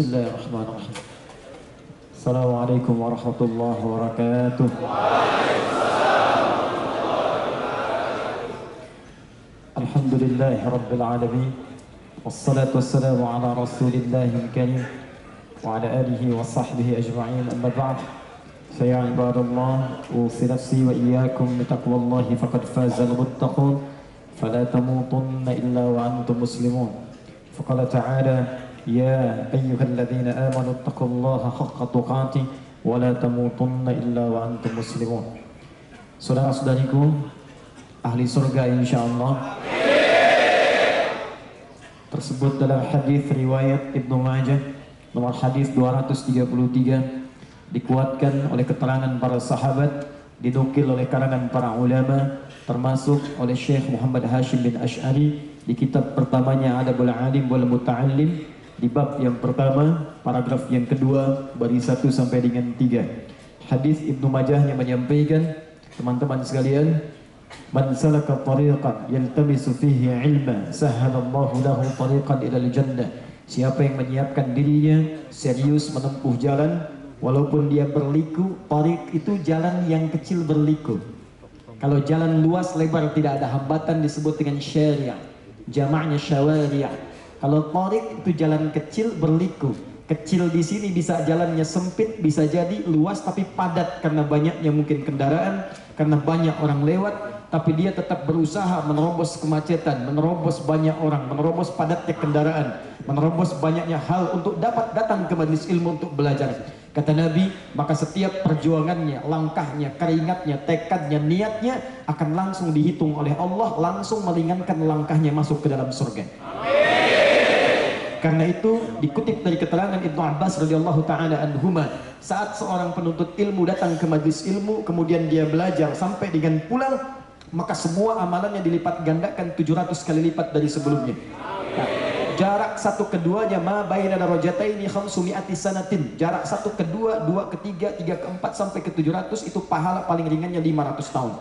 Bismillahirrahmanirrahim. Assalamualaikum warahmatullahi wabarakatuh. Alhamdulillahi rabbil alamin. Wassalatu wassalamu ala rasulillahil karim wa ala alihi wa sahbihi ajma'in. Amma ba'd. Fa ya ibadallah, usi nafsi wa iyyakum bitaqwallahi faqad fazal muttaqun. Fala tamutunna illa wa antum muslimun. Faqala ta'ala: Ya ayyuhalladzina amanu taqullaha haqqa tuqatih wa la tamutunna illa wa antum muslimun. Saudara-saudariku ahli surga insyaallah, tersebut dalam hadis riwayat Ibnu Majah nomor hadis 233, dikuatkan oleh keterangan para sahabat, dinukil oleh karangan para ulama, termasuk oleh Syekh Muhammad Hashim bin Ash'ari di kitab pertamanya Adabul Alim wal Muta'allim, di bab yang pertama, paragraf yang kedua, baris 1 sampai dengan 3. Hadis Ibnu Majah yang menyampaikan, teman-teman sekalian, man salaka tariqan yaltamisu fihi ilma sahhalallahu lahu tariqan ilal jannah. Siapa yang menyiapkan dirinya serius menempuh jalan, walaupun dia berliku, tariq itu jalan yang kecil berliku. Kalau jalan luas lebar tidak ada hambatan disebut dengan syariah, jamaknya syawariah. Kalau tariq itu jalan kecil berliku. Kecil di sini bisa jalannya sempit, bisa jadi luas tapi padat karena banyaknya mungkin kendaraan, karena banyak orang lewat, tapi dia tetap berusaha menerobos kemacetan, menerobos banyak orang, menerobos padatnya kendaraan, menerobos banyaknya hal untuk dapat datang ke majelis ilmu untuk belajar. Kata Nabi, maka setiap perjuangannya, langkahnya, keringatnya, tekadnya, niatnya akan langsung dihitung oleh Allah, langsung meringankan langkahnya masuk ke dalam surga. Karena itu dikutip dari keterangan Ibnu Abbas radhiyallahu taala anhuma, saat seorang penuntut ilmu datang ke majelis ilmu kemudian dia belajar sampai dengan pulang, maka semua amalannya dilipat gandakan 700 kali lipat dari sebelumnya. Nah, jarak satu keduanya ma baina darajataini khamsumi'ati sanatin. Jarak satu kedua, dua ketiga, tiga keempat sampai ke 700 itu pahala paling ringannya 500 tahun.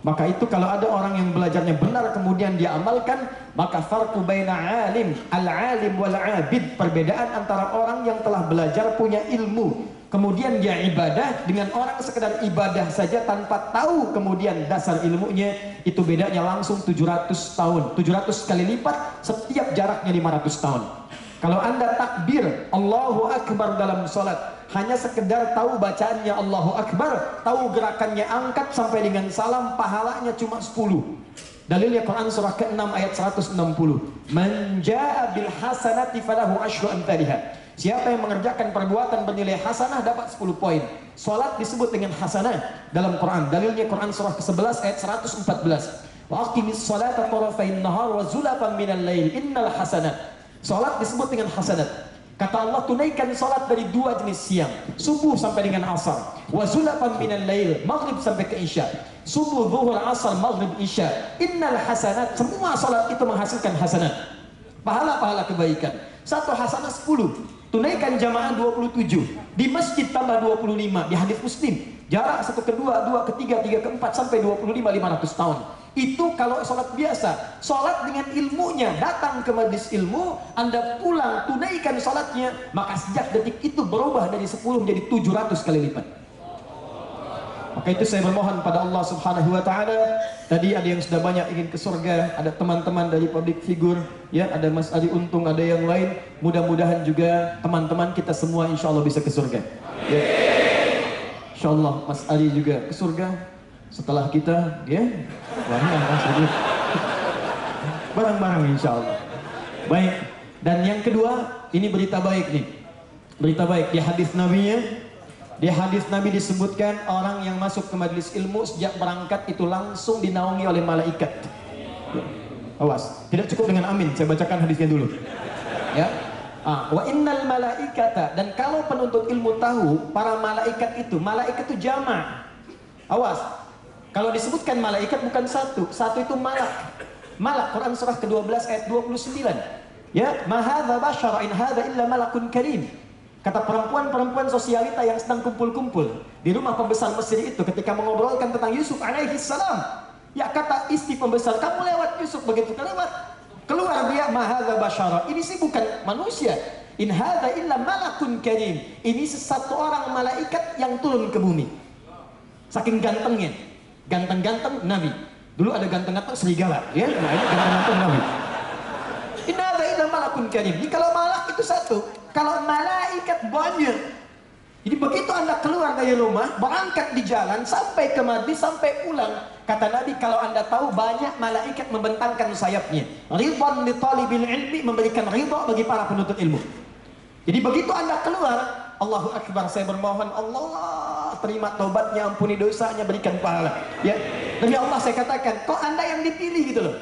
Maka itu kalau ada orang yang belajarnya benar kemudian dia amalkan, maka farqu baina alim, al-alim wal abid, perbedaan antara orang yang telah belajar punya ilmu kemudian dia ibadah dengan orang sekedar ibadah saja tanpa tahu kemudian dasar ilmunya, itu bedanya langsung 700 tahun, 700 kali lipat, setiap jaraknya 500 tahun. Kalau Anda takbir Allahu Akbar dalam sholat, hanya sekedar tahu bacaannya Allahu Akbar, tahu gerakannya angkat sampai dengan salam, pahalanya cuma 10. Dalilnya Quran surah ke-6 ayat 160. Man jaa bil hasanati falahu asyru amsalihha. Siapa yang mengerjakan perbuatan bernilai hasanah dapat 10 poin. Salat disebut dengan hasanah dalam Quran. Dalilnya Quran surah ke-11 ayat 114. Wa aqimis salata tarafain nahar wa zulafan minal lail innal hasanat. Salat disebut dengan hasanat. Kata Allah, tunaikan salat dari dua jenis siang, subuh sampai dengan asar, wa zulafan minal lail, maghrib sampai ke isya. Subuh, zuhur, asar, maghrib, isya. Innal hasanat, semua salat itu menghasilkan hasanat, pahala-pahala kebaikan. Satu hasanah 10. Tunaikan jamaah 27, di masjid tambah 25, di hadis Muslim. Jarak satu kedua, dua ketiga, tiga keempat sampai 25, 500 tahun. Itu kalau sholat biasa. Sholat dengan ilmunya, datang ke majlis ilmu, Anda pulang tunaikan sholatnya, maka sejak detik itu berubah dari 10 menjadi 700 kali lipat. Maka itu saya bermohon pada Allah Subhanahu wa taala. Tadi ada yang sudah banyak ingin ke surga, ada teman-teman dari public figure, ya, ada Mas Ali Untung, ada yang lain. Mudah-mudahan juga teman-teman kita semua insya Allah bisa ke surga. Ya. Insya Allah Mas Ali juga ke surga setelah kita, ya, bareng-bareng insya Allah. Baik. Dan yang kedua, ini berita baik nih. Berita baik di hadis Nabi-nya. Di hadis Nabi disebutkan orang yang masuk ke majelis ilmu sejak berangkat itu langsung dinaungi oleh malaikat. Awas, tidak cukup dengan amin, saya bacakan hadisnya dulu. Ya. Wa innal malaikata, dan kalau penuntut ilmu tahu para malaikat itu jamak. Awas, kalau disebutkan malaikat bukan satu itu malak. Malak, Quran surah ke-12 ayat 29. Ya, ma hadza basyara in hadza illa malakun karim. Kata perempuan-perempuan sosialita yang sedang kumpul-kumpul di rumah pembesar Mesir itu ketika mengobrolkan tentang Yusuf alaihi salam. Ya, kata istri pembesar, kamu lewat Yusuf, begitu lewat. Keluar dia, ma hadza basyara. Ini sih bukan manusia. in hadza illa malakun karim. Ini satu orang malaikat yang turun ke bumi. Saking gantengnya, ganteng-ganteng Nabi. Dulu ada ganteng-ganteng serigala, ya. Nah, ini ganteng-ganteng Nabi. In hadza illa malakun karim. Jadi kalau malak itu satu, kalau malaikat banyak. Jadi begitu Anda keluar dari rumah, berangkat di jalan, sampai ke majlis, sampai pulang. Kata Nabi, kalau Anda tahu banyak malaikat membentangkan sayapnya. Ridwan li talibil ilmi, memberikan ridha bagi para penuntut ilmu. Jadi begitu Anda keluar, Allahu Akbar, saya bermohon, Allah terima taubatnya, ampuni dosanya, berikan pahala. Ya, demi Allah saya katakan, kok Anda yang dipilih gitu loh.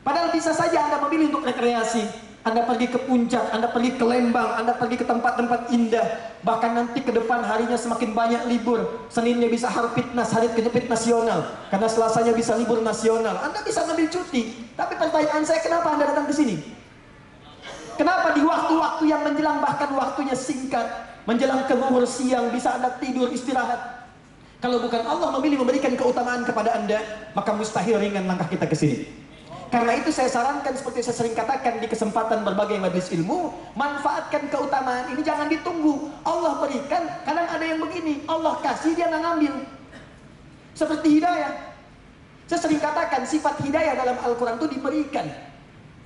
Padahal bisa saja Anda memilih untuk rekreasi. Anda pergi ke puncak, Anda pergi ke Lembang, Anda pergi ke tempat-tempat indah. Bahkan nanti ke depan harinya semakin banyak libur. Seninnya bisa Harpitnas, hari kejepit nasional. Karena Selasanya bisa libur nasional. Anda bisa ngambil cuti. Tapi pertanyaan saya, kenapa Anda datang ke sini? Kenapa di waktu-waktu yang menjelang, bahkan waktunya singkat, menjelang ke zuhur siang, bisa Anda tidur, istirahat? Kalau bukan Allah memilih memberikan keutamaan kepada Anda, maka mustahil ringan langkah kita ke sini. Karena itu saya sarankan, seperti saya sering katakan di kesempatan berbagai majelis ilmu, manfaatkan keutamaan ini, jangan ditunggu. Allah berikan, kadang ada yang begini, Allah kasih dia nggak ngambil. Seperti hidayah. Saya sering katakan sifat hidayah dalam Al-Quran itu diberikan.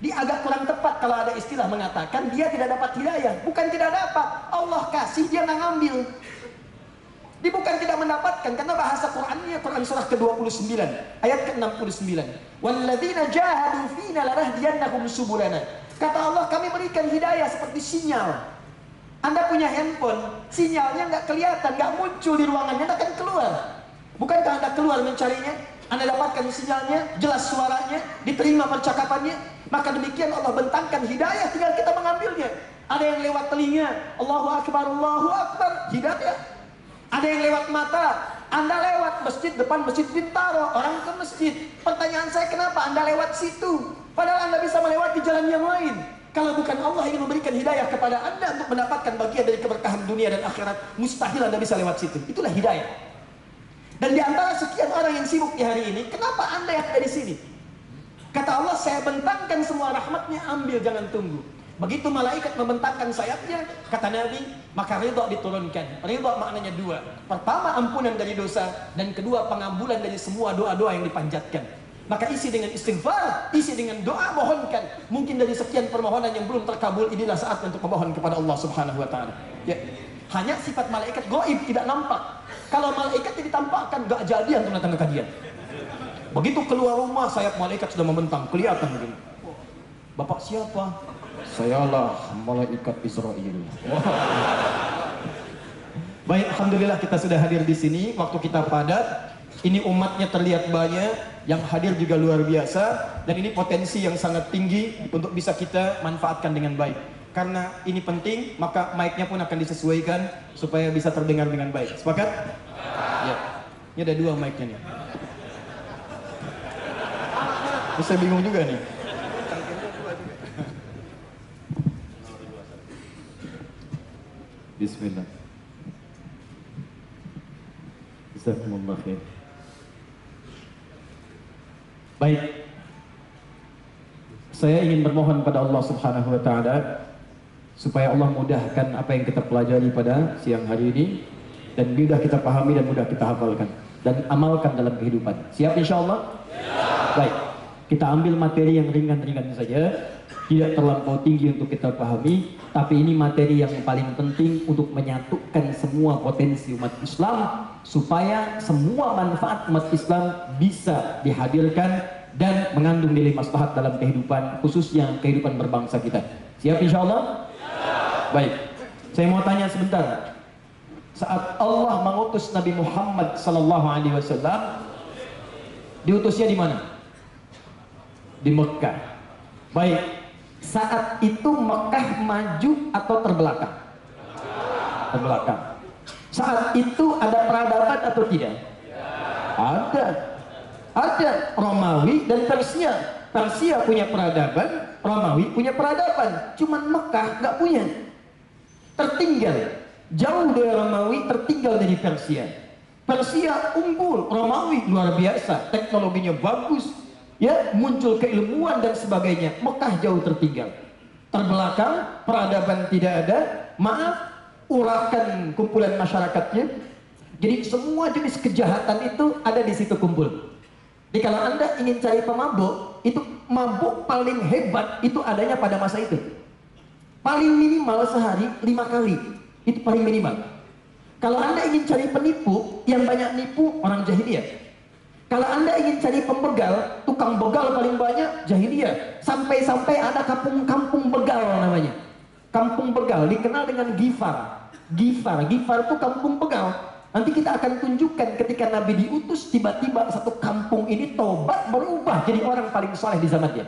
Dia agak kurang tepat kalau ada istilah mengatakan dia tidak dapat hidayah. Bukan tidak dapat, Allah kasih dia nggak ngambil. Dia bukan tidak mendapatkan, karena bahasa Qur'annya, Quran surah ke-29 ayat ke-69, walladzina jahadu fina lanahdiyannahum subulana. Kata Allah, kami berikan hidayah seperti sinyal. Anda punya handphone, sinyalnya nggak kelihatan, nggak muncul di ruangannya, Anda akan keluar. Bukankah Anda keluar mencarinya? Anda dapatkan sinyalnya, jelas suaranya, diterima percakapannya. Maka demikian Allah bentangkan hidayah, tinggal kita mengambilnya. Ada yang lewat telinga, Allahu Akbar, hidayah. Ada yang lewat mata, Anda lewat masjid, depan masjid Bintaro, orang ke masjid. Pertanyaan saya, kenapa Anda lewat situ? Padahal Anda bisa melewati jalan yang lain. Kalau bukan Allah ingin memberikan hidayah kepada Anda untuk mendapatkan bagian dari keberkahan dunia dan akhirat, mustahil Anda bisa lewat situ. Itulah hidayah. Dan di antara sekian orang yang sibuk di hari ini, kenapa Anda yang ada di sini? Kata Allah, saya bentangkan semua rahmatnya, ambil, jangan tunggu. Begitu malaikat membentangkan sayapnya, kata Nabi, maka ridha diturunkan. Ridha maknanya dua. Pertama, ampunan dari dosa, dan kedua, pengambulan dari semua doa-doa yang dipanjatkan. Maka isi dengan istighfar, isi dengan doa, mohonkan. Mungkin dari sekian permohonan yang belum terkabul, inilah saat untuk memohon kepada Allah Subhanahu wa taala. Ya. Hanya sifat malaikat gaib, tidak nampak. Kalau malaikat ditampakkan, gak jadi untuk datang ke kajian. Begitu keluar rumah, sayap malaikat sudah membentang, kelihatan begini. Bapak siapa? Sayalah malaikat Israel. Baik, alhamdulillah kita sudah hadir di sini. Waktu kita padat. Ini umatnya terlihat banyak, yang hadir juga luar biasa, dan ini potensi yang sangat tinggi untuk bisa kita manfaatkan dengan baik. Karena ini penting, maka mic-nya pun akan disesuaikan supaya bisa terdengar dengan baik. Sepakat? Ya. Ini ada dua mic-nya nih. Terus saya bingung juga nih. Bismillah. Jazakumullah khair. Baik. Saya ingin bermohon pada Allah Subhanahu wa taala supaya Allah mudahkan apa yang kita pelajari pada siang hari ini dan mudah kita pahami dan mudah kita hafalkan dan amalkan dalam kehidupan. Siap insyaallah? Ya. Baik. Kita ambil materi yang ringan-ringan saja, tidak terlampau tinggi untuk kita pahami, tapi ini materi yang paling penting untuk menyatukan semua potensi umat Islam supaya semua manfaat umat Islam bisa dihadirkan dan mengandung nilai maslahat dalam kehidupan, khususnya kehidupan berbangsa kita. Siap insyaallah? Ya. Baik. Saya mau tanya sebentar. Saat Allah mengutus Nabi Muhammad sallallahu alaihi wasallam, diutusnya di mana? Di Mekah. Baik, saat itu Mekah maju atau terbelakang? Terbelakang. Saat itu ada peradaban atau tidak? Ada. Ada Romawi dan Persia. Persia punya peradaban, Romawi punya peradaban. Cuman Mekah nggak punya. Tertinggal. Jauh dari Romawi, tertinggal dari Persia. Persia unggul, Romawi luar biasa, teknologinya bagus. Ya, muncul keilmuan dan sebagainya. Mekah jauh tertinggal. terbelakang, peradaban tidak ada, maaf, urakan kumpulan masyarakatnya. Jadi semua jenis kejahatan itu ada di situ kumpul. Jadi kalau Anda ingin cari pemabuk, itu mabuk paling hebat itu adanya pada masa itu. Paling minimal sehari 5 kali, itu paling minimal. Kalau Anda ingin cari penipu, yang banyak nipu orang jahiliyah. Kalau Anda ingin cari pembegal, tukang begal paling banyak jahiliyah. Sampai-sampai ada kampung begal namanya. Kampung begal dikenal dengan Gifar. Gifar itu kampung begal. Nanti kita akan tunjukkan ketika Nabi diutus, tiba-tiba satu kampung ini tobat berubah jadi orang paling saleh di zamannya.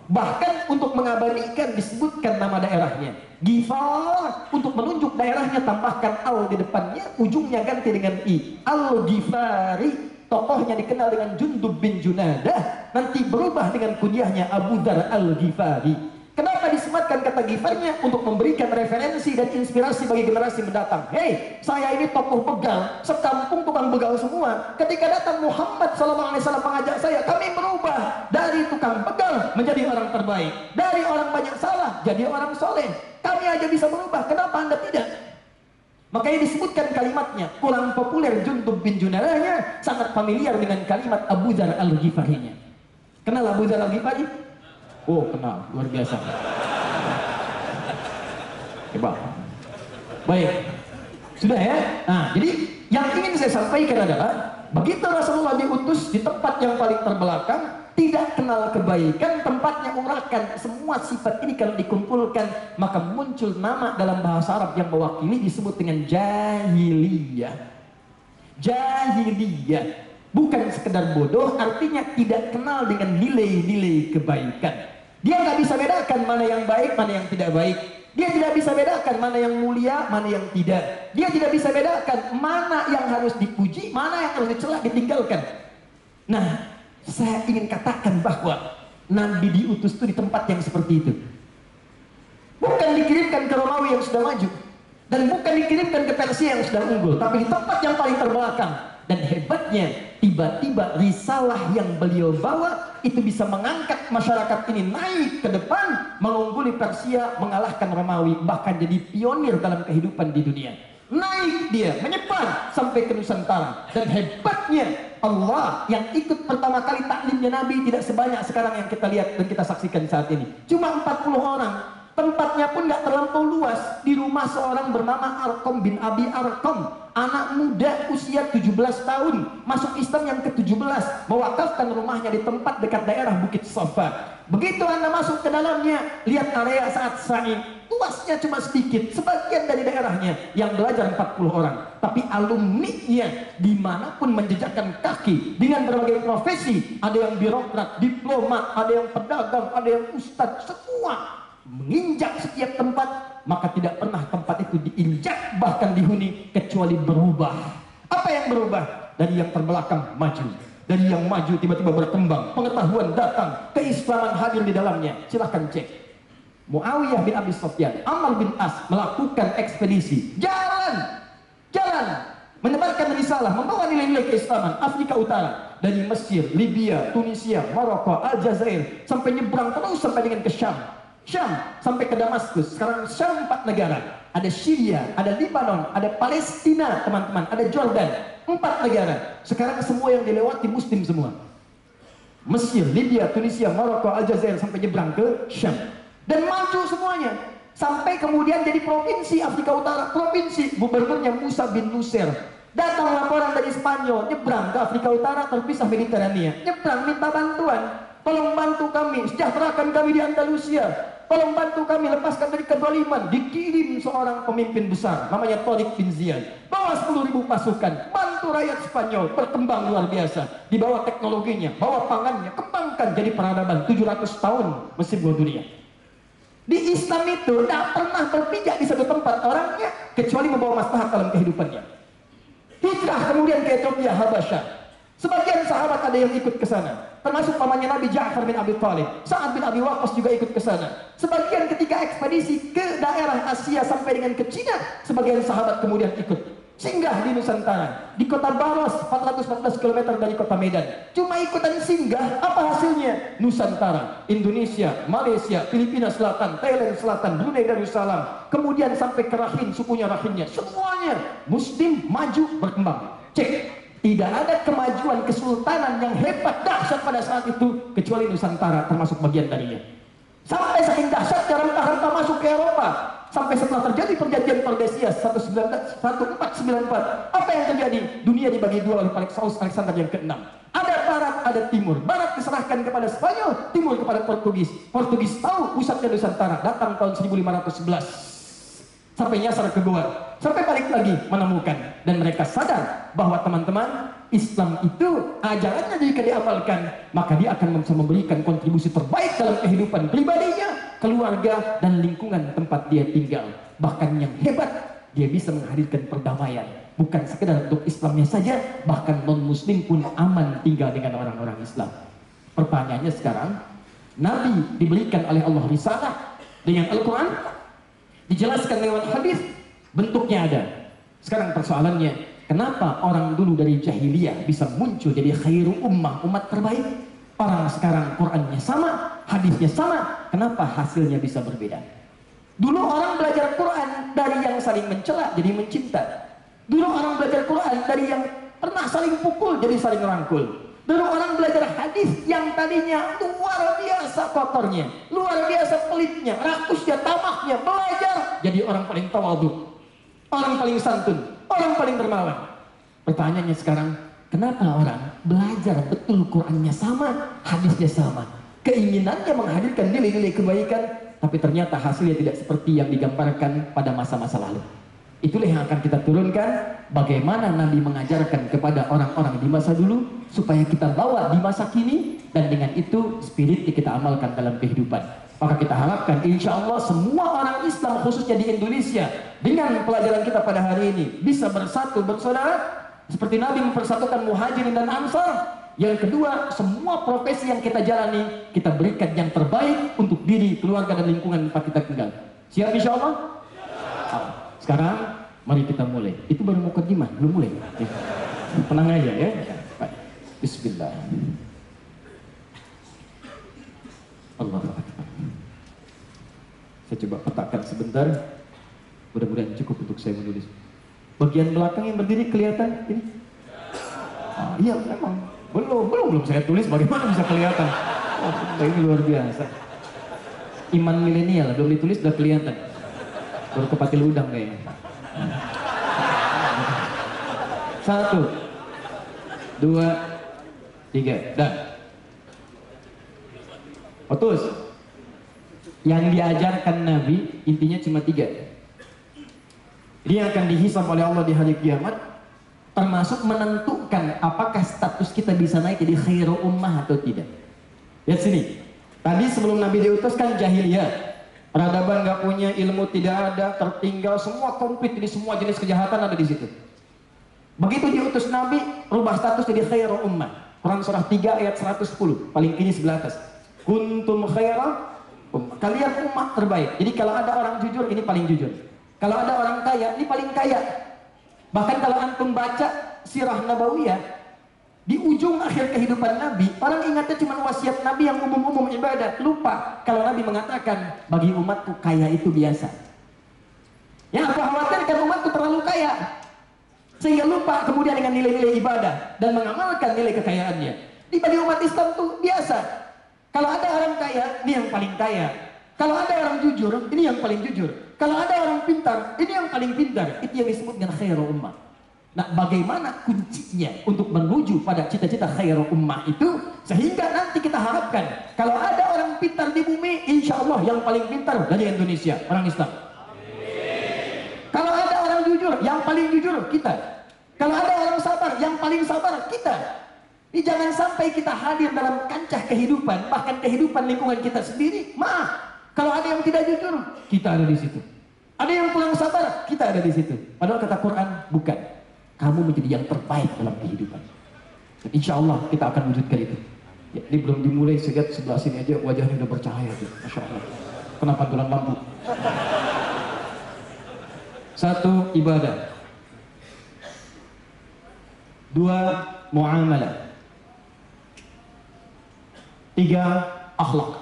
Bahkan untuk mengabadikan disebutkan nama daerahnya Gifar, untuk menunjuk daerahnya tambahkan al di depannya, ujungnya ganti dengan i. Al-Ghifari. Tokohnya dikenal dengan Jundub bin Junadah, nanti berubah dengan kunyahnya Abu Dar Al-Ghifari. Kenapa disematkan kata Ghifarnya? Untuk memberikan referensi dan inspirasi bagi generasi mendatang. Hei, saya ini tokoh begal, sekampung tukang begal semua. Ketika datang Muhammad SAW mengajak saya, kami berubah dari tukang begal menjadi orang terbaik, dari orang banyak salah jadi orang soleh. Kami aja bisa berubah, kenapa Anda tidak? Makanya disebutkan kalimatnya, kurang populer Jundub bin Junadahnya, sangat familiar dengan kalimat Abu Dar Al-Ghifarinya. Kenal Abu Dar Al-Ghifari? Oh, kenal, luar biasa. Coba. Baik. Sudah ya? Nah, jadi yang ingin saya sampaikan adalah begitu Rasulullah diutus di tempat yang paling terbelakang, tidak kenal kebaikan, tempatnya urakan. Semua sifat ini kalau dikumpulkan, maka muncul nama dalam bahasa Arab yang mewakili, disebut dengan jahiliyah. Jahiliyah bukan sekedar bodoh, artinya tidak kenal dengan nilai-nilai kebaikan. Dia nggak bisa bedakan mana yang baik, mana yang tidak baik. Dia tidak bisa bedakan mana yang mulia, mana yang tidak. Dia tidak bisa bedakan mana yang harus dipuji, mana yang harus dicela, ditinggalkan. Nah, saya ingin katakan bahwa Nabi diutus itu di tempat yang seperti itu. Bukan dikirimkan ke Romawi yang sudah maju, dan bukan dikirimkan ke Persia yang sudah unggul, tapi di tempat yang paling terbelakang. Dan hebatnya, tiba-tiba risalah yang beliau bawa itu bisa mengangkat masyarakat ini naik ke depan, mengungguli Persia, mengalahkan Romawi, bahkan jadi pionir dalam kehidupan di dunia. Naik dia, menyebar sampai ke Nusantara. Dan hebatnya Allah yang ikut pertama kali taklimnya Nabi tidak sebanyak sekarang yang kita lihat dan kita saksikan saat ini. Cuma 40 orang. Tempatnya pun nggak terlampau luas. Di rumah seorang bernama Arqam bin Abi Arqam, anak muda usia 17 tahun, masuk Islam yang ke-17, mewakafkan rumahnya di tempat dekat daerah Bukit Safa. Begitu Anda masuk ke dalamnya, lihat area saat sa'i, luasnya cuma sedikit, sebagian dari daerahnya yang belajar 40 orang, tapi alumninya dimanapun menjejakkan kaki dengan berbagai profesi, ada yang birokrat, diplomat, ada yang pedagang, ada yang ustadz, semua menginjak setiap tempat, maka tidak pernah tempat itu diinjak bahkan dihuni kecuali berubah. Apa yang berubah? Dari yang terbelakang maju, dari yang maju tiba-tiba berkembang, pengetahuan datang, keislaman hadir di dalamnya. Silahkan cek. Muawiyah bin Abi Sufyan, Amr bin As melakukan ekspedisi, jalan menyebarkan risalah, membawa nilai-nilai keislaman Afrika Utara, dari Mesir, Libya, Tunisia, Maroko, Aljazair, sampai nyebrang terus sampai dengan ke Syam sampai ke Damaskus. Sekarang Syam 4 negara, ada Syria, ada Libanon, ada Palestina teman-teman, ada Jordan, 4 negara. Sekarang semua yang dilewati muslim semua. Mesir, Libya, Tunisia, Maroko, Aljazair, sampai nyebrang ke Syam. Dan maju semuanya sampai kemudian jadi provinsi Afrika Utara. Provinsi, gubernurnya Musa bin Nusair. Datang laporan dari Spanyol, nyebrang ke Afrika Utara, terpisah Mediterania, nyebrang minta bantuan. Tolong bantu kami, sejahterakan kami di Andalusia. Tolong bantu kami, lepaskan dari kezaliman. Dikirim seorang pemimpin besar, namanya Tariq bin Ziyad. Bawa 10.000 pasukan, bantu rakyat Spanyol, berkembang luar biasa. Dibawa teknologinya, bawa pangannya, kembangkan jadi peradaban 700 tahun Mesir dunia. Di Islam itu tidak pernah berpijak di satu tempat orangnya, kecuali membawa maslahat dalam kehidupannya. Hijrah kemudian ke Ethiopia, Habasyah. Sebagian sahabat ada yang ikut ke sana, termasuk pamannya Nabi Ja'far bin Abi Thalib, Sa'ad bin Abi Waqqas juga ikut ke sana. Sebagian ketika ekspedisi ke daerah Asia sampai dengan ke Cina, sebagian sahabat kemudian ikut. Singgah di Nusantara, di kota Baros, 414 km dari kota Medan. Cuma ikutan singgah, apa hasilnya? Nusantara, Indonesia, Malaysia, Filipina Selatan, Thailand Selatan, Brunei Darussalam, kemudian sampai ke Rakhine, sukunya Rakhine, semuanya Muslim maju berkembang. Cek, tidak ada kemajuan kesultanan yang hebat dahsyat pada saat itu kecuali Nusantara termasuk bagian darinya. Sampai saking dahsyatnya rempah-rempah masuk ke Eropa. Sampai setelah terjadi perjanjian Tordesillas 1494, apa yang terjadi? Dunia dibagi dua oleh Paus Alexander yang ke-6. Ada barat, ada timur. Barat diserahkan kepada Spanyol, timur kepada Portugis. Portugis tahu pusatnya Nusantara, datang tahun 1511. Sampai nyasar ke Goa, sampai balik lagi menemukan, dan mereka sadar bahwa teman-teman, Islam itu ajarannya jika diamalkan maka dia akan bisa memberikan kontribusi terbaik dalam kehidupan pribadinya, keluarga, dan lingkungan tempat dia tinggal. Bahkan yang hebat, dia bisa menghadirkan perdamaian, bukan sekedar untuk Islamnya saja, bahkan non-muslim pun aman tinggal dengan orang-orang Islam. Pertanyaannya sekarang, Nabi diberikan oleh Allah risalah dengan Al-Quran, dijelaskan lewat hadis, bentuknya ada. Sekarang persoalannya, kenapa orang dulu dari jahiliyah bisa muncul jadi khairu ummah, umat terbaik? Orang sekarang Qurannya sama, hadisnya sama, kenapa hasilnya bisa berbeda? Dulu orang belajar Quran dari yang saling mencela jadi mencinta. Dulu orang belajar Quran dari yang pernah saling pukul jadi saling rangkul. Dulu orang belajar hadis yang tadinya luar biasa kotornya, luar biasa pelitnya, rakusnya, tamaknya, belajar jadi orang paling tawadhu, orang paling santun, orang paling dermawan. Pertanyaannya sekarang, kenapa orang belajar betul Qurannya sama, hadisnya sama, keinginannya menghadirkan nilai-nilai kebaikan, tapi ternyata hasilnya tidak seperti yang digambarkan pada masa-masa lalu. Itulah yang akan kita turunkan, bagaimana Nabi mengajarkan kepada orang-orang di masa dulu supaya kita bawa di masa kini, dan dengan itu spirit kita amalkan dalam kehidupan. Maka kita harapkan insya Allah semua orang Islam khususnya di Indonesia dengan pelajaran kita pada hari ini bisa bersatu bersaudara seperti Nabi mempersatukan Muhajirin dan Ansar. Yang kedua, semua profesi yang kita jalani kita berikan yang terbaik untuk diri, keluarga, dan lingkungan tempat kita tinggal. Siap insya Allah? Sekarang mari kita mulai. Itu baru mukadimah, belum mulai. Tenang aja ya. Bismillah. Allahu Akbar. Saya coba petakan sebentar. Mudah-mudahan cukup untuk saya menulis. Bagian belakang yang berdiri kelihatan ini? Iya memang. Belum saya tulis, bagaimana bisa kelihatan? Oh, ini luar biasa. Iman milenial, belum ditulis sudah kelihatan. Baru kepatil udang kayaknya. 1, 2, 3, dan otus. Yang diajarkan Nabi intinya cuma 3. Dia akan dihisab oleh Allah di hari kiamat, termasuk menentukan apakah status kita bisa naik jadi khairu ummah atau tidak. Lihat sini. Tadi sebelum Nabi diutus kan jahiliyah. Peradaban nggak punya, ilmu tidak ada, tertinggal, semua komplit, jadi semua jenis kejahatan ada di situ. Begitu diutus Nabi, rubah status jadi khairu ummah. Quran surah 3 ayat 110, paling kiri sebelah atas. Kuntum khaira ummah. Kalian umat terbaik. Jadi kalau ada orang jujur, ini paling jujur. Kalau ada orang kaya, ini paling kaya. Bahkan kalau antum baca sirah nabawiyah, di ujung akhir kehidupan Nabi, orang ingatnya cuma wasiat Nabi yang umum-umum ibadah. Lupa kalau Nabi mengatakan, bagi umatku kaya itu biasa. Yang aku khawatirkan umatku terlalu kaya, sehingga lupa kemudian dengan nilai-nilai ibadah dan mengamalkan nilai kekayaannya. Di bagi umat Islam itu biasa. Kalau ada orang kaya, ini yang paling kaya. Kalau ada orang jujur, ini yang paling jujur. Kalau ada orang pintar, ini yang paling pintar. Itu yang disebut dengan khairu ummah. Nah, bagaimana kuncinya untuk menuju pada cita-cita khairu ummah itu, sehingga nanti kita harapkan kalau ada orang pintar di bumi, insya Allah yang paling pintar dari Indonesia, orang Islam. Kalau ada orang jujur, yang paling jujur kita. Kalau ada orang sabar, yang paling sabar kita. Ini jangan sampai kita hadir dalam kancah kehidupan, bahkan kehidupan lingkungan kita sendiri. Maaf, kalau ada yang tidak jujur, kita ada di situ. Ada yang kurang sabar, kita ada di situ. Padahal kata Quran, bukan. Kamu menjadi yang terbaik dalam kehidupan. Dan insya Allah kita akan wujudkan itu. Ya, ini belum dimulai, saya lihat sebelah sini aja wajahnya udah bercahaya tuh. Masya Allah. Kenapa tulang lampu? 1, ibadah. 2 muamalah, 3 akhlak.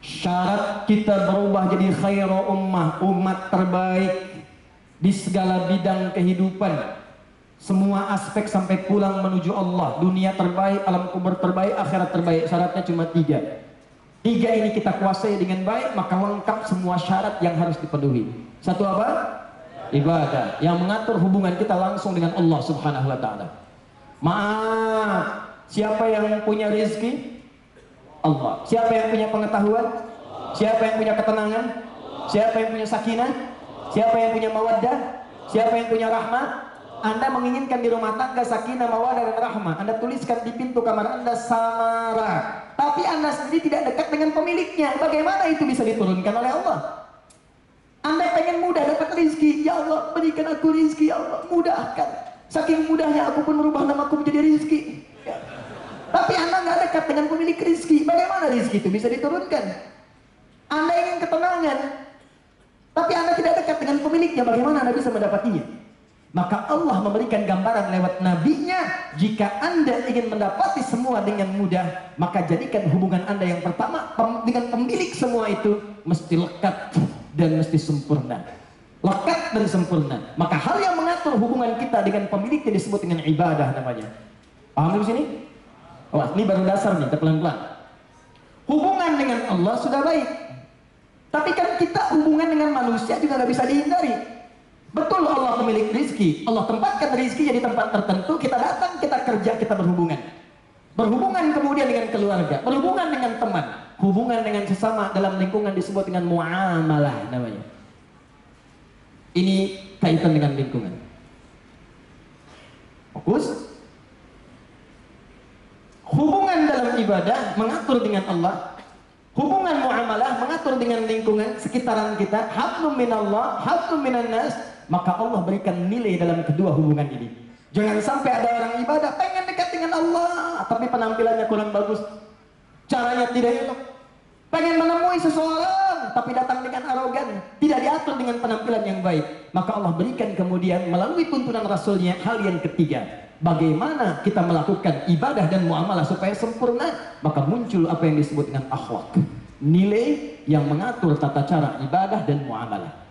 Syarat kita berubah jadi khairu ummah, umat terbaik di segala bidang kehidupan, semua aspek sampai pulang menuju Allah, dunia terbaik, alam kubur terbaik, akhirat terbaik. Syaratnya cuma 3. 3 ini kita kuasai dengan baik, maka lengkap semua syarat yang harus dipenuhi. Satu apa? Ibadah yang mengatur hubungan kita langsung dengan Allah Subhanahu wa taala. Maaf, siapa yang punya rezeki? Allah. Siapa yang punya pengetahuan? Siapa yang punya ketenangan? Siapa yang punya sakinah? Siapa yang punya mawaddah? Siapa yang punya rahmah? Anda menginginkan di rumah tangga sakinah, mawaddah dan rahmah, Anda tuliskan di pintu kamar Anda samara, tapi Anda sendiri tidak dekat dengan pemiliknya. Bagaimana itu bisa diturunkan oleh Allah? Anda pengen mudah dapat rezeki, ya Allah berikan aku rezeki, ya Allah mudahkan. Saking mudahnya aku pun merubah namaku menjadi rezeki. Ya. Tapi Anda nggak dekat dengan pemilik rezeki, bagaimana rezeki itu bisa diturunkan? Anda ingin ketenangan, tapi Anda tidak dekat dengan pemiliknya, bagaimana Anda bisa mendapatinya? Maka Allah memberikan gambaran lewat nabinya, jika Anda ingin mendapati semua dengan mudah, maka jadikan hubungan Anda yang pertama dengan pemilik semua itu mesti lekat dan mesti sempurna. Lekat dan sempurna. Maka hal yang mengatur hubungan kita dengan pemiliknya disebut dengan ibadah namanya. Paham di sini? Oh, ini baru dasar nih, pelan-pelan. Hubungan dengan Allah sudah baik, tapi kan kita hubungan dengan manusia juga nggak bisa dihindari. Betul Allah pemilik rizki, Allah tempatkan rizki jadi tempat tertentu, kita datang, kita kerja, kita berhubungan. Berhubungan kemudian dengan keluarga, berhubungan dengan teman, hubungan dengan sesama dalam lingkungan disebut dengan muamalah namanya. Ini kaitan dengan lingkungan. Fokus. Hubungan dalam ibadah mengatur dengan Allah. Hubungan muamalah mengatur dengan lingkungan sekitaran kita. Hablum minallah, hablum minan nas. Maka Allah berikan nilai dalam kedua hubungan ini. Jangan sampai ada orang ibadah pengen dekat dengan Allah, tapi penampilannya kurang bagus, caranya tidak elok. Pengen menemui seseorang, tapi datang dengan arogan, tidak diatur dengan penampilan yang baik. Maka Allah berikan kemudian melalui tuntunan Rasulnya hal yang ketiga. Bagaimana kita melakukan ibadah dan muamalah supaya sempurna? Maka muncul apa yang disebut dengan akhlak, nilai yang mengatur tata cara ibadah dan muamalah.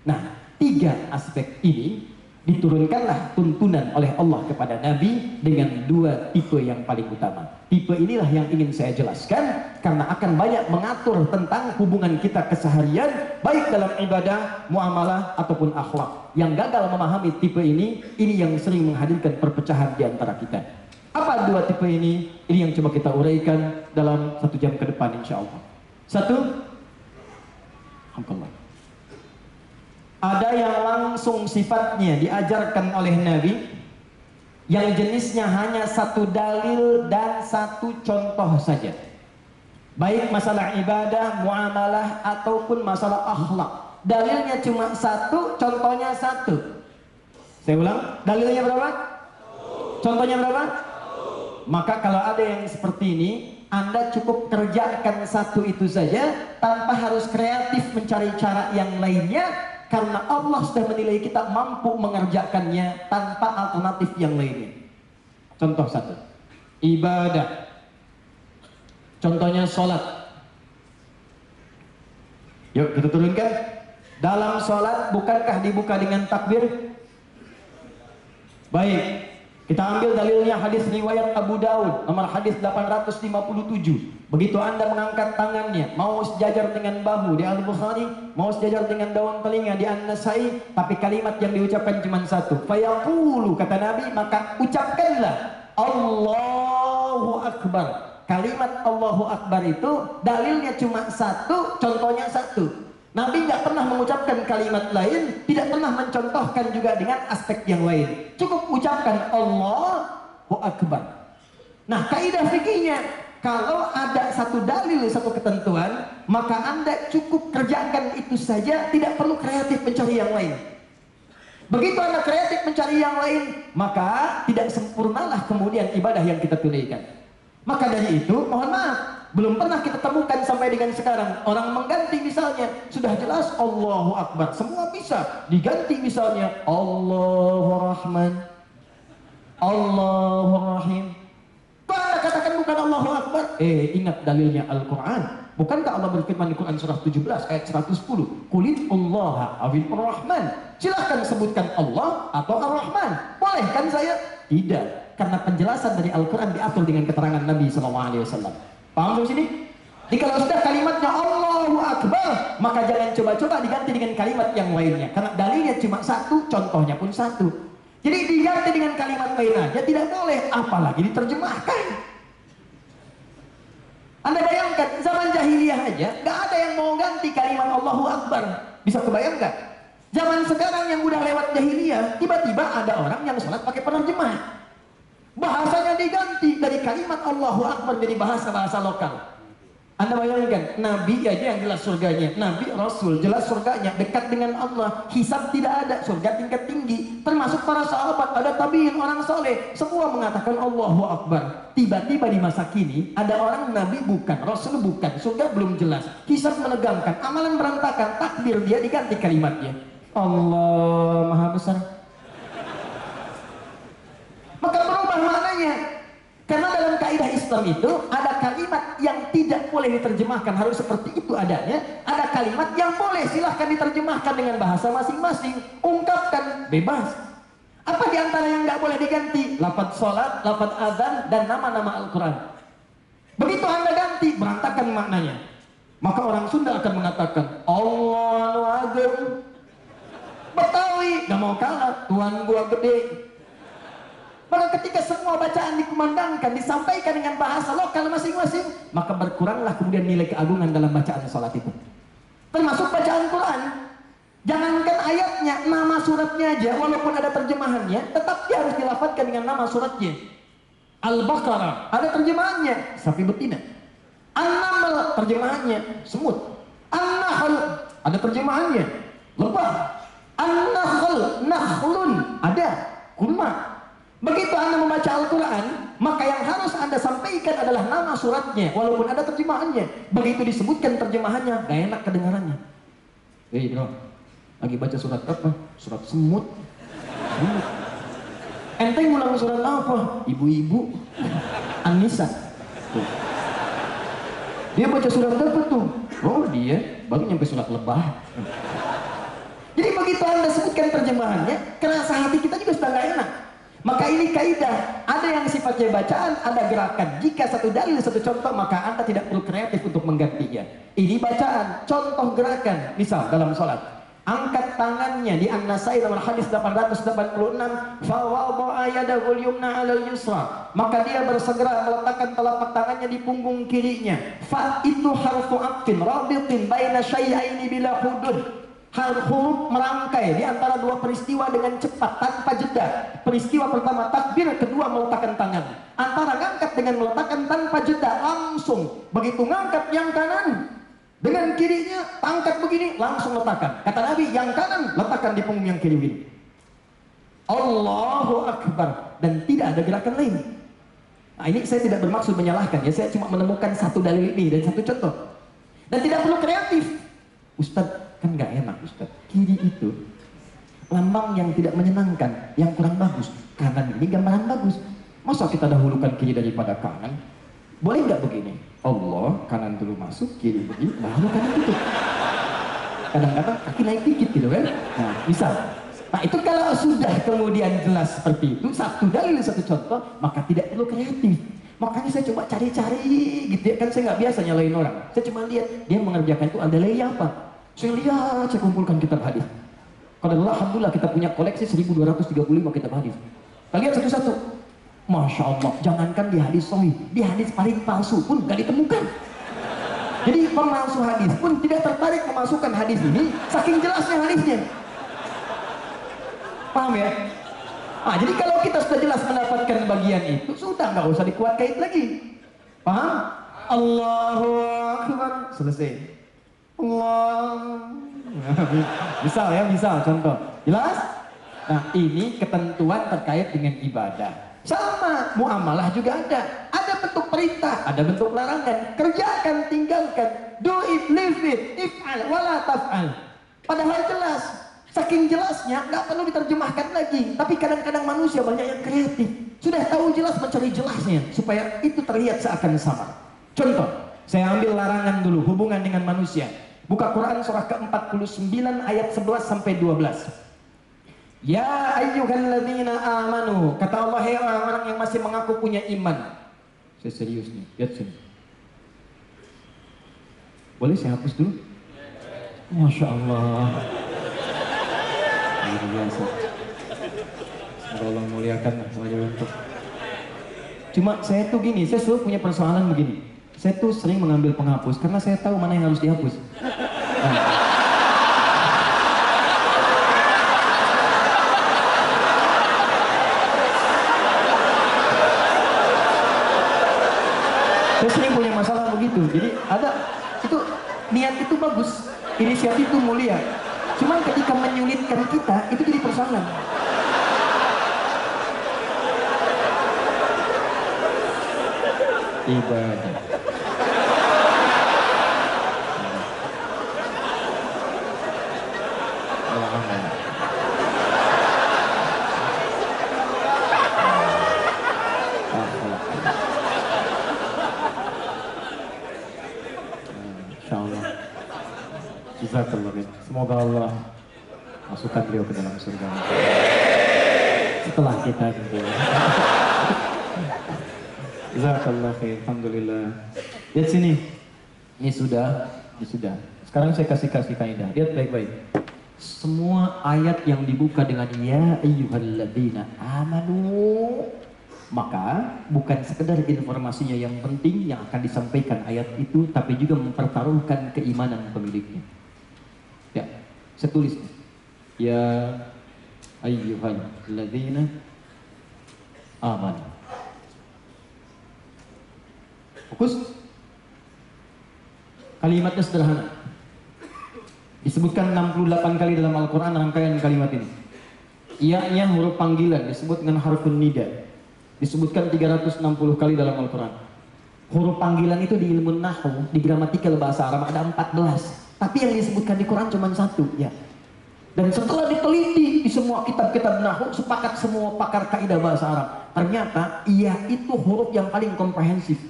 Nah, 3 aspek ini diturunkanlah tuntunan oleh Allah kepada Nabi dengan 2 tipe yang paling utama. Tipe inilah yang ingin saya jelaskan karena akan banyak mengatur tentang hubungan kita keseharian, baik dalam ibadah, muamalah ataupun akhlak. Yang gagal memahami tipe ini yang sering menghadirkan perpecahan di antara kita. Apa 2 tipe ini? Ini yang coba kita uraikan dalam 1 jam ke depan insya Allah. 1, alhamdulillah. Ada yang langsung sifatnya diajarkan oleh Nabi, yang jenisnya hanya 1 dalil dan 1 contoh saja. Baik masalah ibadah, muamalah ataupun masalah akhlak. Dalilnya cuma 1, contohnya 1. Saya ulang, dalilnya berapa? Contohnya berapa? Maka kalau ada yang seperti ini, Anda cukup kerjakan 1 itu saja tanpa harus kreatif mencari cara yang lainnya. Karena Allah sudah menilai kita mampu mengerjakannya tanpa alternatif yang lainnya. Contoh 1, ibadah. Contohnya sholat. Yuk kita turunkan. Dalam sholat bukankah dibuka dengan takbir? Baik, kita ambil dalilnya hadis riwayat Abu Daud nomor hadis 857. Begitu Anda mengangkat tangannya, mau sejajar dengan bahu di Al-Bukhari, mau sejajar dengan daun telinga di An-Nasai, tapi kalimat yang diucapkan cuma 1. Fayaqulu, kata Nabi, maka ucapkanlah Allahu Akbar. Kalimat Allahu Akbar itu dalilnya cuma 1, contohnya 1. Nabi nggak pernah mengucapkan kalimat lain, tidak pernah mencontohkan juga dengan aspek yang lain. Cukup ucapkan Allahu Akbar. Nah, kaidah fikihnya, kalau ada 1 dalil, 1 ketentuan, maka Anda cukup kerjakan itu saja, tidak perlu kreatif mencari yang lain. Begitu Anda kreatif mencari yang lain, maka tidak sempurnalah kemudian ibadah yang kita tunaikan. Maka dari itu, mohon maaf, belum pernah kita temukan sampai dengan sekarang orang mengganti misalnya, sudah jelas Allahu Akbar, semua bisa diganti misalnya Allahu Rahman, Allahu Rahim. Kalau katakan bukan Allahu Akbar, ingat dalilnya Al-Quran. Bukankah Allah berfirman di Quran surah 17 ayat 110, Qulil Allaha awil Ar-Rahman. Silahkan sebutkan Allah atau Ar-Rahman. Boleh kan saya? Tidak, karena penjelasan dari Al-Quran diatur dengan keterangan Nabi SAW. Paham sampai sini? Jadi kalau sudah kalimatnya Allahu Akbar, maka jangan coba-coba diganti dengan kalimat yang lainnya, karena dalilnya cuma satu, contohnya pun satu. Jadi diganti dengan kalimat lain aja tidak boleh, apalagi diterjemahkan. Anda bayangkan zaman jahiliyah aja nggak ada yang mau ganti kalimat Allahu Akbar. Bisa kebayang nggak? Zaman sekarang yang udah lewat jahiliyah, tiba-tiba ada orang yang sholat pakai penerjemah. Bahasanya diganti dari kalimat Allahu Akbar jadi bahasa lokal. Anda bayangkan, Nabi aja yang jelas surganya, Nabi Rasul jelas surganya, dekat dengan Allah, hisab tidak ada, surga tingkat tinggi, termasuk para sahabat, ada tabiin, orang soleh, semua mengatakan Allahu Akbar. Tiba-tiba di masa kini, ada orang Nabi bukan, Rasul bukan, surga belum jelas, hisab menegangkan, amalan berantakan, takbir dia diganti kalimatnya, Allah Maha Besar. Maka berubah maknanya. Karena dalam kaidah Islam itu ada kalimat yang tidak boleh diterjemahkan, harus seperti itu adanya. Ada kalimat yang boleh, silahkan diterjemahkan dengan bahasa masing-masing, ungkapkan bebas. Apa diantara yang nggak boleh diganti? Lafaz sholat, lafaz azan, dan nama-nama Al-Quran. Begitu Anda ganti, berantakan maknanya. Maka orang Sunda akan mengatakan Allahu Akbar. Betawi nggak mau kalah, Tuhan gua gede. Maka ketika semua bacaan dikumandangkan, disampaikan dengan bahasa lokal masing-masing, maka berkuranglah kemudian nilai keagungan dalam bacaan sholat itu. Termasuk bacaan Quran. Jangankan ayatnya, nama suratnya aja, walaupun ada terjemahannya, tetap dia harus dilafadzkan dengan nama suratnya. Al-Baqarah, ada terjemahannya, sapi betina. An-Naml, terjemahannya, semut. An-Nahl, ada terjemahannya, lebah. An-Nahl, nakhlun, ada, kurma. Begitu Anda membaca Al-Quran, maka yang harus Anda sampaikan adalah nama suratnya, walaupun ada terjemahannya. Begitu disebutkan terjemahannya, gak enak kedengarannya. Bro, lagi baca surat apa? Surat semut. Ente ngulang surat apa? Ibu-ibu An-Nisa. Dia baca surat apa tuh? Oh dia baru nyampe surat lebah. Jadi begitu Anda sebutkan terjemahannya, kerasa hati kita juga sudah gak enak. Maka ini kaidah, ada yang sifatnya bacaan, ada gerakan. Jika satu dalil, satu contoh, maka Anda tidak perlu kreatif untuk menggantinya. Ini bacaan, contoh gerakan. Misal dalam sholat, angkat tangannya di An-Nasai nomor hadis 886, fawada'a yadahul yumna 'alal yusra, maka dia bersegera meletakkan telapak tangannya di punggung kirinya. Fa itu harfu aqfin rabitin baina syai'aini bila hudud. Huruf merangkai di antara dua peristiwa dengan cepat tanpa jeda. Peristiwa pertama takbir, kedua meletakkan tangan. Antara ngangkat dengan meletakkan tanpa jeda, langsung begitu ngangkat yang kanan dengan kirinya, angkat begini langsung letakkan. Kata Nabi, yang kanan letakkan di punggung yang kiri ini. Allahu Akbar, dan tidak ada gerakan lain. Nah, ini saya tidak bermaksud menyalahkan ya, saya cuma menemukan satu dalil ini dan satu contoh. Dan tidak perlu kreatif. Ustadz, kan nggak enak Ustadz, kiri itu lambang yang tidak menyenangkan, yang kurang bagus. Kanan ini gambaran bagus, masa kita dahulukan kiri daripada kanan? Boleh nggak begini? Allah kanan dulu masuk, kiri begini, baru kanan tutup. Kadang-kadang kaki naik dikit gitu kan. Nah misal, nah itu kalau sudah kemudian jelas seperti itu, satu dalil satu contoh, maka tidak perlu kreatif. Makanya saya coba cari-cari gitu ya, kan saya nggak biasa nyalain orang, saya cuma lihat dia mengerjakan itu ada dalilnya apa. Saya lihat, saya kumpulkan kitab hadis. Kalau alhamdulillah kita punya koleksi 1235 kitab hadis. Kita lihat satu-satu. Masya Allah, jangankan di hadis sahih, di hadis paling palsu pun gak ditemukan. Jadi pemalsu hadis pun tidak tertarik memasukkan hadis ini, saking jelasnya hadisnya. Paham ya? Nah, jadi kalau kita sudah jelas mendapatkan bagian itu, sudah nggak usah dikuat kait lagi. Paham? Allahu Akbar, selesai. Allah. Misal ya, misal contoh. Jelas? Nah, ini ketentuan terkait dengan ibadah. Sama, muamalah juga ada. Ada bentuk perintah, ada bentuk larangan. Kerjakan, tinggalkan. Do it, leave it, if'al, wala taf'al. Padahal jelas, Saking jelasnya, nggak perlu diterjemahkan lagi. Tapi kadang-kadang manusia banyak yang kreatif. Sudah tahu jelas, mencari jelasnya. Supaya itu terlihat seakan sama. Contoh, saya ambil larangan dulu, hubungan dengan manusia. Buka Quran surah ke-49 ayat 11 sampai 12. Ya ayyuhalladzina amanu. Kata Allah, ya orang-orang yang masih mengaku punya iman. Saya serius nih, lihat sini. Boleh saya hapus dulu? Masya Allah. Luar biasa. Semoga Allah muliakan semuanya untuk. Cuma saya tuh gini, saya selalu punya persoalan begini. Saya tuh sering mengambil penghapus karena saya tahu mana yang harus dihapus. Saya sering punya masalah begitu. Jadi ada itu niat itu bagus, inisiatif itu mulia. Cuman ketika menyulitkan kita itu jadi persoalan. Ibadah. Semoga Allah masukkan beliau ke dalam surga setelah kita tentu. Jazakallah khair. Alhamdulillah. Lihat sini. Ini sudah. Sekarang saya kasih kaidah. Lihat baik-baik. Semua ayat yang dibuka dengan ya ayyuhalladzina amanu, maka bukan sekedar informasinya yang penting yang akan disampaikan ayat itu, tapi juga mempertaruhkan keimanan pemiliknya. Ya, saya tulis. Ya ayyuhalladzina amanu. Fokus. Kalimatnya sederhana. Disebutkan 68 kali dalam Al-Quran rangkaian kalimat ini. Iya-nya huruf panggilan disebut dengan harfun nida. Disebutkan 360 kali dalam Al-Quran. Huruf panggilan itu di ilmu nahwu, di gramatikal bahasa Arab ada 14. Tapi yang disebutkan di Quran cuma 1, ya. Dan setelah diteliti di semua kitab-kitab nahwu, sepakat semua pakar kaidah bahasa Arab, ternyata iya itu huruf yang paling komprehensif.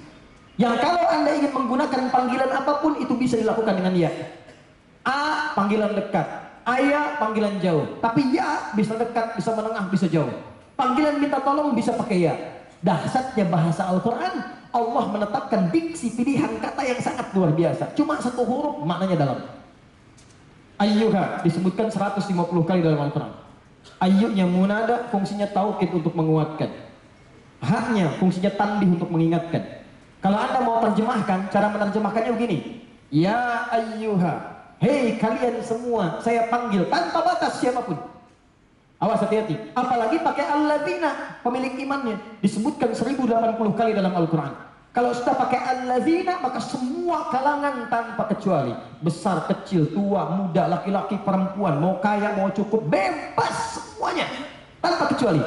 Yang kalau Anda ingin menggunakan panggilan apapun itu bisa dilakukan dengan ya. A panggilan dekat, ayah panggilan jauh. Tapi ya bisa dekat, bisa menengah, bisa jauh. Panggilan minta tolong bisa pakai ya. Dahsyatnya bahasa Al-Quran, Allah menetapkan diksi pilihan kata yang sangat luar biasa. Cuma 1 huruf maknanya dalam. Ayyuha disebutkan 150 kali dalam Al-Quran. Ayyunya munada, fungsinya taukid untuk menguatkan. Haknya fungsinya tanbih untuk mengingatkan. Kalau Anda mau terjemahkan, cara menerjemahkannya begini. Ya ayyuha, hei kalian semua, saya panggil tanpa batas siapapun. Awas hati-hati. Apalagi pakai alladzina, pemilik imannya. Disebutkan 1080 kali dalam Al-Quran. Kalau sudah pakai alladzina, maka semua kalangan tanpa kecuali. Besar, kecil, tua, muda, laki-laki, perempuan. Mau kaya, mau cukup, bebas semuanya. Tanpa kecuali.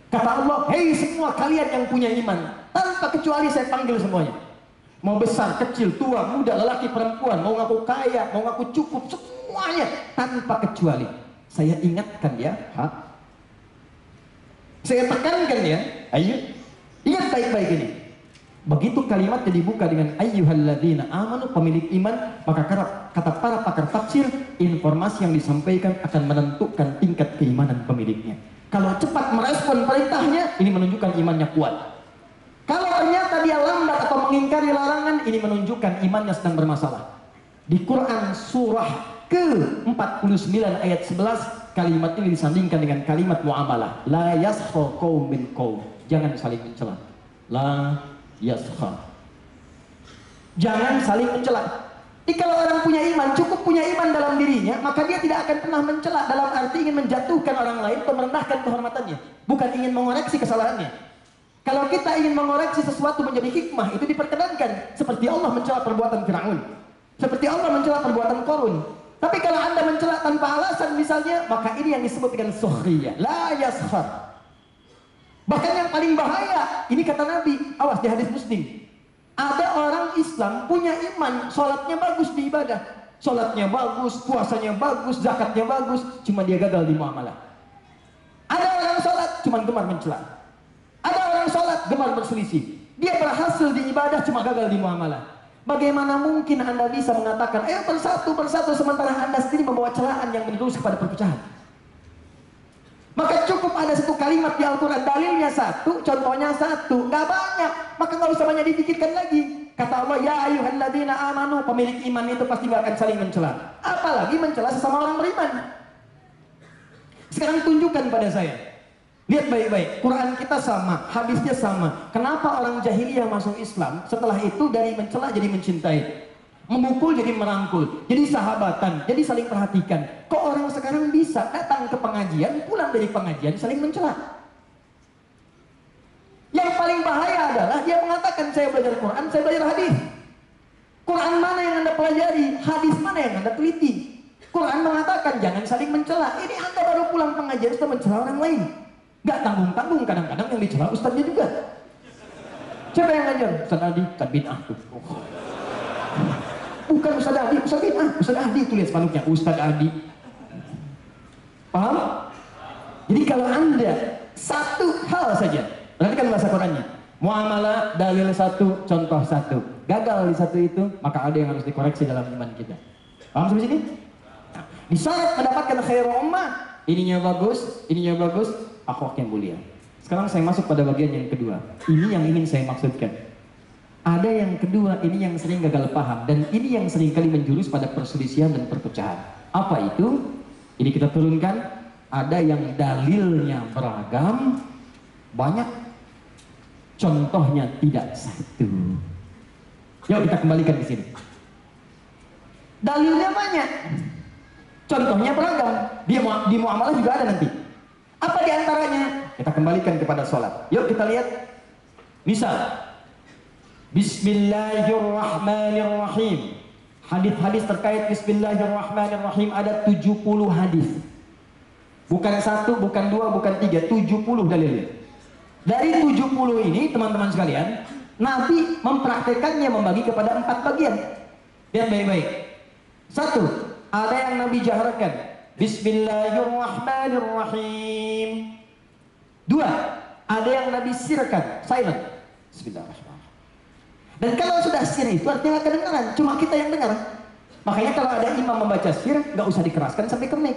Kata Allah, hei semua kalian yang punya iman. Tanpa kecuali saya panggil semuanya. Mau besar, kecil, tua, muda, lelaki, perempuan. Mau ngaku kaya, mau ngaku cukup, semuanya. Tanpa kecuali. Saya ingatkan ya, saya tekankan ya, ayo, ingat baik-baik ini. Begitu kalimatnya dibuka dengan ayyuhalladzina amanu, pemilik iman, maka kata para pakar tafsir, informasi yang disampaikan akan menentukan tingkat keimanan pemiliknya. Kalau cepat merespon perintahnya, ini menunjukkan imannya kuat. Kalau ternyata dia lambat atau mengingkari larangan, ini menunjukkan imannya sedang bermasalah. Di Quran surah ke-49 ayat 11, kalimat ini disandingkan dengan kalimat muamalah. La yaskhar qaum min qaum. Jangan saling mencela. La yaskhar. Jangan saling mencela. Jadi kalau orang punya iman, cukup punya iman dalam dirinya, maka dia tidak akan pernah mencela, dalam arti ingin menjatuhkan orang lain atau merendahkan kehormatannya, bukan ingin mengoreksi kesalahannya. Kalau kita ingin mengoreksi sesuatu menjadi hikmah, itu diperkenankan. Seperti Allah mencela perbuatan Fir'aun, seperti Allah mencela perbuatan Qarun. Tapi kalau Anda mencela tanpa alasan misalnya, maka ini yang disebut dengan sukhriyah. La yaskhar. Bahkan yang paling bahaya, ini kata Nabi, awas di hadis Muslim. Ada orang Islam punya iman, sholatnya bagus di ibadah. sholatnya bagus, puasanya bagus, zakatnya bagus, cuma dia gagal di muamalah. Ada orang sholat cuma gemar mencela, ada orang sholat gemar berselisih, dia berhasil di ibadah cuma gagal di muamalah. Bagaimana mungkin Anda bisa mengatakan ayo bersatu sementara Anda sendiri membawa celaan yang menerus kepada perpecahan? Maka cukup ada satu kalimat di Al-Quran, dalilnya satu, contohnya satu, nggak banyak, maka nggak usah banyak dipikirkan lagi. Kata Allah, ya ayyuhalladzina amanu, pemilik iman itu pasti nggak akan saling mencela, apalagi mencela sesama orang beriman. Sekarang tunjukkan pada saya, lihat baik-baik, Quran kita sama, hadisnya sama. Kenapa orang jahiliyah masuk Islam, setelah itu dari mencela jadi mencintai, memukul jadi merangkul, jadi sahabatan, jadi saling perhatikan. Kok orang sekarang bisa datang ke pengajian, pulang dari pengajian saling mencela? Yang paling bahaya adalah dia mengatakan saya belajar Quran, saya belajar hadis. Quran mana yang Anda pelajari, hadis mana yang Anda teliti? Quran mengatakan jangan saling mencela. Ini Anda baru pulang pengajian sudah mencela orang lain. Gak tanggung-tanggung, kadang-kadang yang dicela ustadznya juga. Siapa yang ngajar? Ustadz Adi, Ustadz Bid'ah tuh. Bukan Ustadz Adi, Ustadz Bid'ah. Ustadz Adi tulis spanduknya, Ustadz Adi. Paham? Jadi kalau Anda satu hal saja, perhatikan bahasa Qurannya, muamalah dalil satu, contoh satu, gagal di satu itu, maka ada yang harus dikoreksi dalam iman kita. Paham sampai sini? Nah, di syarat mendapatkan khairul ummah, ininya bagus, akhlak yang mulia. Sekarang saya masuk pada bagian yang kedua. Ini yang ingin saya maksudkan. Ada yang kedua, ini yang sering gagal paham, dan ini yang sering kali menjurus pada perselisihan dan perpecahan. Apa itu? Ini kita turunkan. Ada yang dalilnya beragam, banyak, contohnya tidak satu. Yuk kita kembalikan di sini. Dalilnya banyak, contohnya beragam. Di muamalah juga ada nanti. Apa di antaranya? Kita kembalikan kepada sholat. Yuk kita lihat. Misal, Bismillahirrahmanirrahim. Hadis-hadis terkait Bismillahirrahmanirrahim ada 70 hadis. Bukan satu, bukan dua, bukan tiga, 70 dalilnya. Dari 70 ini teman-teman sekalian, Nabi mempraktekannya membagi kepada 4 bagian. Lihat baik-baik. Satu, ada yang Nabi jaharkan, Bismillahirrahmanirrahim. Dua, ada yang Nabi sirkan, silent, Bismillahirrahmanirrahim. Dan kalau sudah sir itu artinya nggak kedengaran, cuma kita yang dengar. Makanya kalau ada imam membaca sir, nggak usah dikeraskan sampai ke mic,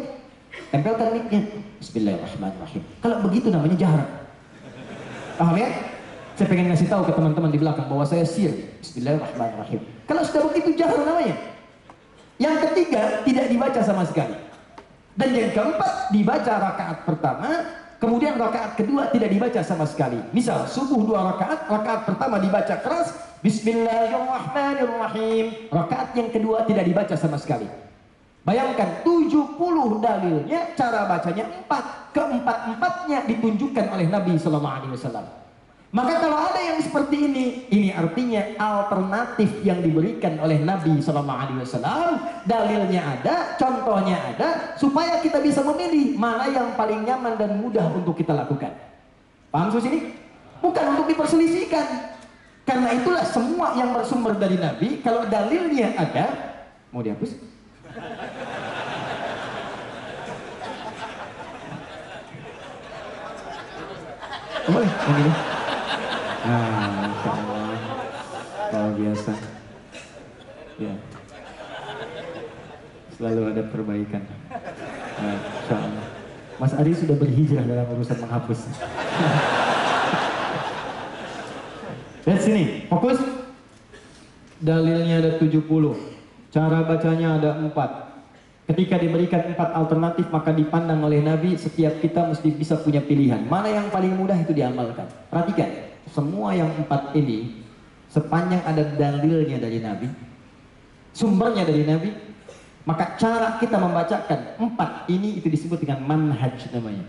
tempelkan mic-nya, Bismillahirrahmanirrahim. Kalau begitu namanya jahar. Paham ya? Saya pengen ngasih tahu ke teman-teman di belakang bahwa saya sir, Bismillahirrahmanirrahim. Kalau sudah begitu jahar namanya. Yang ketiga tidak dibaca sama sekali. Dan yang keempat dibaca rakaat pertama, kemudian rakaat kedua tidak dibaca sama sekali. Misal subuh 2 rakaat, rakaat pertama dibaca keras, Bismillahirrahmanirrahim. Rakaat yang kedua tidak dibaca sama sekali. Bayangkan 70 dalilnya, cara bacanya 4. Keempat-empatnya ditunjukkan oleh Nabi SAW. Maka kalau ada yang seperti ini artinya alternatif yang diberikan oleh Nabi SAW. Dalilnya ada, contohnya ada, supaya kita bisa memilih mana yang paling nyaman dan mudah untuk kita lakukan. Paham sampai sini? Bukan untuk diperselisihkan. Karena itulah semua yang bersumber dari Nabi, kalau dalilnya ada, mau dihapus? Boleh, yang ini. Nah, Masya Allah, luar biasa. Ya, selalu ada perbaikan. Masya Allah. Mas Ari sudah berhijrah dalam urusan menghapus. Lihat sini, fokus. Dalilnya ada 70, cara bacanya ada 4. Ketika diberikan 4 alternatif, maka dipandang oleh Nabi, setiap kita mesti bisa punya pilihan. Mana yang paling mudah itu diamalkan. Perhatikan, semua yang 4 ini, sepanjang ada dalilnya dari Nabi, sumbernya dari Nabi, maka cara kita membacakan 4 ini itu disebut dengan manhaj namanya.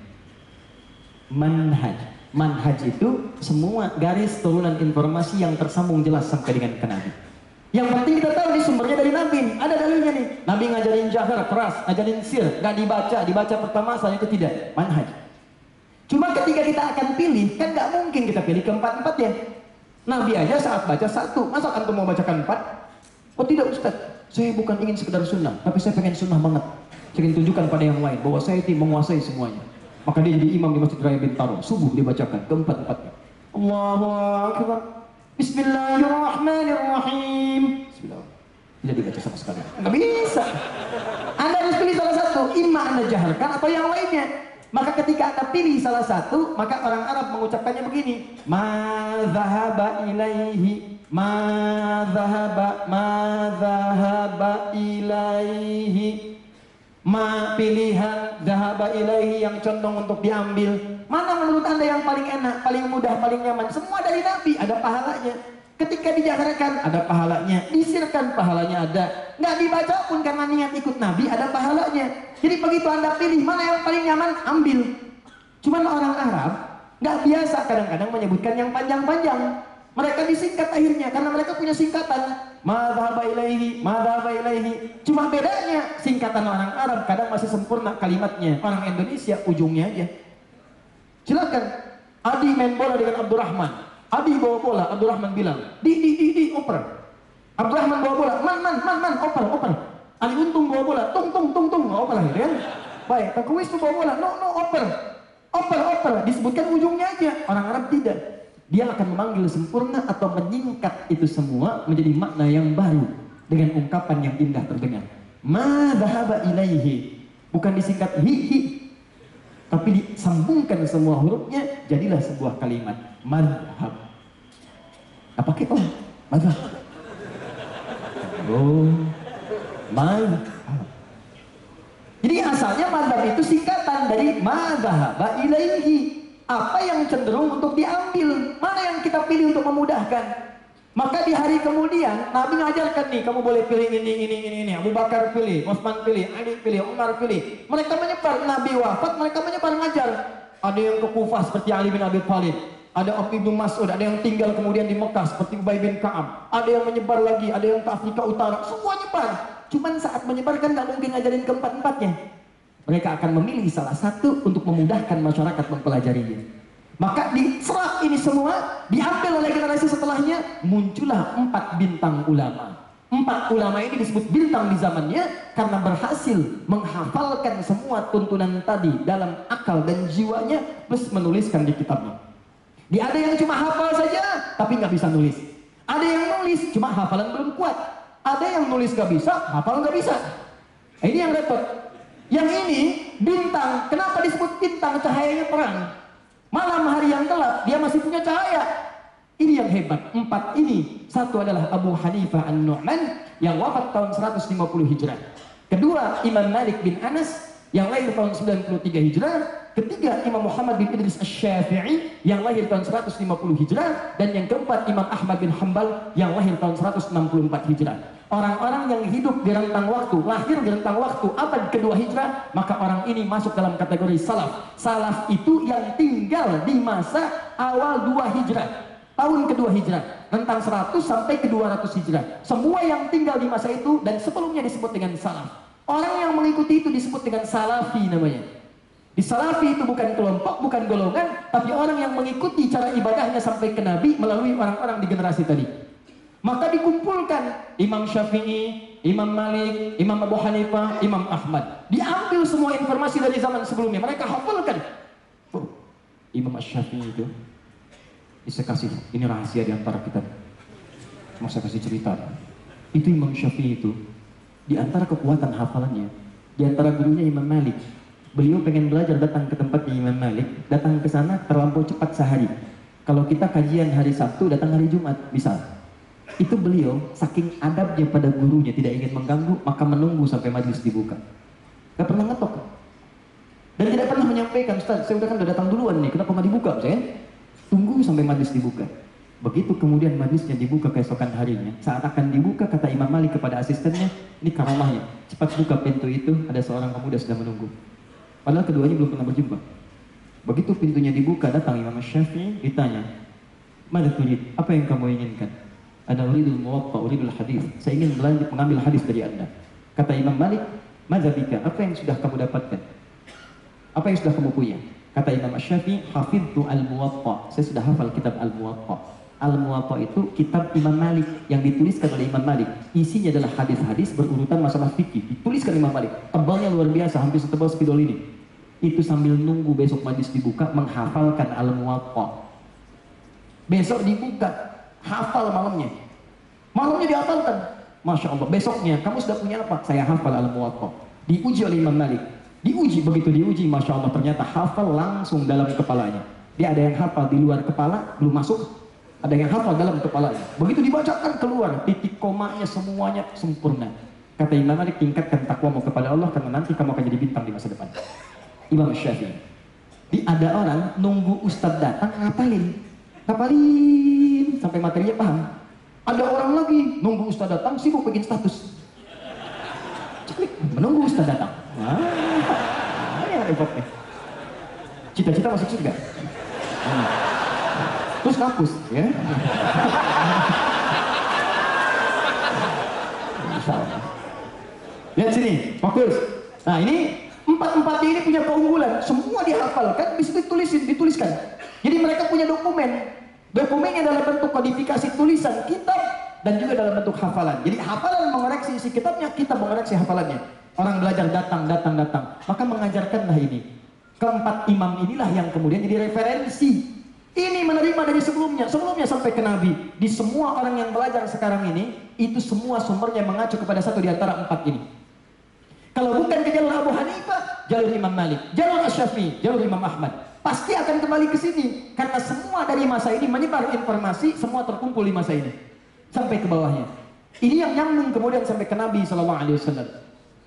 Manhaj. Manhaj itu semua garis turunan informasi yang tersambung jelas sampai dengan ke Nabi. Yang penting kita tahu nih sumbernya dari Nabi, ada dalilnya nih. Nabi ngajarin jahar keras, ngajarin sir, gak dibaca pertama saja itu tidak, manhaj. Cuma ketika kita akan pilih, kan gak mungkin kita pilih ke-4-4 ya. Nabi aja saat baca 1, masa antum mau bacakan 4? Oh tidak Ustaz, Saya bukan ingin sekedar sunnah, tapi saya pengen sunnah banget. Saya ingin tunjukkan pada yang lain bahwa saya itu menguasai semuanya. Maka dia jadi imam di Masjid Raya Bintaro. Subuh dibacakan keempat-empatnya. Allahu Akbar. Bismillahirrahmanirrahim. Bismillah. Tidak dibaca sama sekali. Nggak bisa. Anda harus pilih salah satu. Imma Anda jahalkan atau yang lainnya. Maka ketika Anda pilih salah satu, maka orang Arab mengucapkannya begini. Ma dhahaba ilaihi. Ma dhahaba ilaihi. Ma pilihan dhahaba ilaihi yang condong untuk diambil. Mana menurut Anda yang paling enak, paling mudah, paling nyaman? Semua dari Nabi, ada pahalanya. Ketika dijaharkan, ada pahalanya. Disirkan, pahalanya ada. Nggak dibaca pun karena niat ikut Nabi, ada pahalanya. Jadi begitu Anda pilih mana yang paling nyaman, ambil. Cuman orang Arab nggak biasa kadang-kadang menyebutkan yang panjang-panjang. Mereka disingkat akhirnya karena mereka punya singkatan. Madhaba ilaihi, madhaba ilaihi. Cuma bedanya singkatan orang Arab kadang masih sempurna kalimatnya. Orang Indonesia ujungnya aja. Silakan. Adi main bola dengan Abdurrahman. Adi bawa bola, Abdurrahman bilang, di, oper. Abdurrahman bawa bola, man, oper. Ali Untung bawa bola, tung, oper lah ya. Baik, Pak Kuis bawa bola, no, oper. Disebutkan ujungnya aja. Orang Arab tidak. Dia akan memanggil sempurna atau menyingkat itu semua menjadi makna yang baru dengan ungkapan yang indah terdengar. Ma dhahaba ilaihi, bukan disingkat hi, tapi disambungkan semua hurufnya jadilah sebuah kalimat madhab. Apa pakai om? Madhab. Oh, madhab. Jadi asalnya madhab itu singkatan dari ma dhahaba ilaihi. Apa yang cenderung untuk diambil, mana yang kita pilih untuk memudahkan. Maka di hari kemudian Nabi ngajarkan nih, kamu boleh pilih ini. Abu Bakar pilih, Utsman pilih, Ali pilih, Umar pilih. Mereka menyebar, Nabi wafat, mereka menyebar ngajar. Ada yang ke Kufah seperti Ali bin Abi Thalib, ada Ibnu Mas'ud, ada yang tinggal kemudian di Mekah seperti Ubay bin Ka'ab, ada yang menyebar lagi, ada yang ke Afrika Utara, semua nyebar. Cuman saat menyebarkan nggak mungkin ngajarin keempat-empatnya. Mereka akan memilih salah satu untuk memudahkan masyarakat mempelajarinya. Maka diserap ini semua, diambil oleh generasi setelahnya, muncullah 4 bintang ulama. 4 ulama ini disebut bintang di zamannya karena berhasil menghafalkan semua tuntunan tadi dalam akal dan jiwanya, plus menuliskan di kitabnya. Ada yang cuma hafal saja, tapi nggak bisa nulis. Ada yang nulis, cuma hafalan belum kuat. Ada yang nulis nggak bisa, hafal nggak bisa. Ini yang repot. Yang ini bintang, kenapa disebut bintang? Cahayanya terang. Malam hari yang gelap dia masih punya cahaya. Ini yang hebat. 4 ini, satu adalah Abu Hanifah An-Nu'man yang wafat tahun 150 Hijrah. Kedua Imam Malik bin Anas yang lahir tahun 93 Hijrah. Ketiga Imam Muhammad bin Idris Asy-Syafi'i yang lahir tahun 150 Hijrah. Dan yang keempat Imam Ahmad bin Hanbal yang lahir tahun 164 Hijrah. Orang-orang yang hidup di rentang waktu, lahir di rentang waktu abad kedua Hijrah, maka orang ini masuk dalam kategori salaf. Salaf itu yang tinggal di masa awal 2 Hijrah, tahun kedua Hijrah, rentang 100 sampai ke 200 Hijrah. Semua yang tinggal di masa itu dan sebelumnya disebut dengan salaf. Orang yang mengikuti itu disebut dengan salafi namanya. Di salafi itu bukan kelompok, bukan golongan, tapi orang yang mengikuti cara ibadahnya sampai ke Nabi melalui orang-orang di generasi tadi. Maka dikumpulkan Imam Syafi'i, Imam Malik, Imam Abu Hanifah, Imam Ahmad. Diambil semua informasi dari zaman sebelumnya, mereka hafalkan. Oh, Imam Syafi'i itu, bisa kasih, ini rahasia di antara kita. Mau saya kasih cerita. Itu Imam Syafi'i itu, di antara kekuatan hafalannya, di antara gurunya Imam Malik. Beliau pengen belajar, datang ke tempatnya Imam Malik, datang ke sana terlampau cepat sehari. Kalau kita kajian hari Sabtu, datang hari Jumat, bisa. Itu beliau saking adabnya pada gurunya, tidak ingin mengganggu, maka menunggu sampai majelis dibuka. Gak pernah ngetok. Dan tidak pernah menyampaikan, Ustaz, saya udah datang duluan nih, kenapa nggak dibuka? Saya tunggu sampai majelis dibuka. Begitu kemudian majelisnya dibuka keesokan harinya, saat akan dibuka kata Imam Malik kepada asistennya, ini karamahnya, cepat buka pintu itu, ada seorang pemuda sedang menunggu. Padahal keduanya belum pernah berjumpa. Begitu pintunya dibuka, datang Imam Syafi'i, ditanya, "Mada turid? Apa yang kamu inginkan?" "Ana uridul muwatta, uridul hadis." Saya ingin mengambil hadis dari Anda. Kata Imam Malik, "Madza bika? Apa yang sudah kamu dapatkan? Apa yang sudah kamu punya?" Kata Imam Syafi'i, "Hafidtu al-Muwatta." Saya sudah hafal kitab al-Muwatta. Al-Muwatta itu kitab Imam Malik yang dituliskan oleh Imam Malik. Isinya adalah hadis-hadis berurutan masalah fikih. Dituliskan Imam Malik. Tebalnya luar biasa, hampir setebal spidol ini. Itu sambil nunggu besok majlis dibuka menghafalkan Al-Muwatta. Besok dibuka, hafal malamnya. Malamnya dihafalkan. Masya Allah. Besoknya, kamu sudah punya apa? Saya hafal Al-Muwatta. Diuji oleh Imam Malik. Diuji, begitu diuji, Masya Allah, ternyata hafal langsung dalam kepalanya. Dia ada yang hafal di luar kepala, belum masuk. Ada yang hafal dalam kepalanya. Begitu dibacakan keluar, titik komanya semuanya sempurna. Kata Imam Malik, tingkatkan takwamu kepada Allah karena nanti kamu akan jadi bintang di masa depan. Imam Syafi'i. Ada orang nunggu ustadz datang ngapalin sampai materinya paham. Ada orang lagi nunggu ustadz datang sibuk bikin status. Ceklik, menunggu ustadz datang. Ya repotnya. Cita-cita masuk surga. Terus kampus, ya. Lihat sini, fokus. Nah ini empat ini punya keunggulan, semua dihafalkan, bisa dituliskan. Jadi mereka punya dokumen. Dokumennya dalam bentuk kodifikasi tulisan kitab dan juga dalam bentuk hafalan. Jadi hafalan mengoreksi isi kitabnya, kitab mengoreksi hafalannya. Orang belajar datang. Maka mengajarkanlah ini. Keempat imam inilah yang kemudian jadi referensi. Ini menerima dari sebelumnya sampai ke Nabi. Di semua orang yang belajar sekarang ini, itu semua sumbernya mengacu kepada satu di antara empat ini. Kalau bukan ke jalur Abu Hanifah, jalur Imam Malik, jalur Asy-Syafi'i, jalur Imam Ahmad, pasti akan kembali ke sini. Karena semua dari masa ini menyebar informasi, semua terkumpul di masa ini sampai ke bawahnya. Ini yang nyambung kemudian sampai ke Nabi SAW.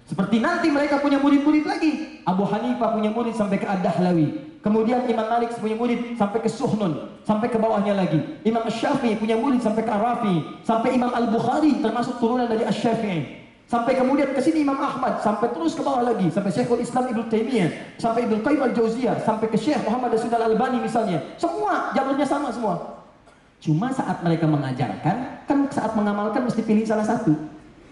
Seperti nanti mereka punya murid-murid lagi. Abu Hanifah punya murid sampai ke Ad-Dahlawi. Kemudian Imam Malik punya murid sampai ke Suhnun, sampai ke bawahnya lagi. Imam Syafi'i punya murid sampai ke Arafi, sampai Imam Al-Bukhari termasuk turunan dari Asy-Syafi'i. Sampai kemudian ke sini Imam Ahmad, sampai terus ke bawah lagi, sampai Syekhul Islam Ibnu Taimiyah, sampai Ibnu Qayyim Al-Jauziyah, sampai ke Syekh Muhammad Al-Albani misalnya. Semua jalurnya sama semua. Cuma saat mereka mengajarkan, kan saat mengamalkan mesti pilih salah satu.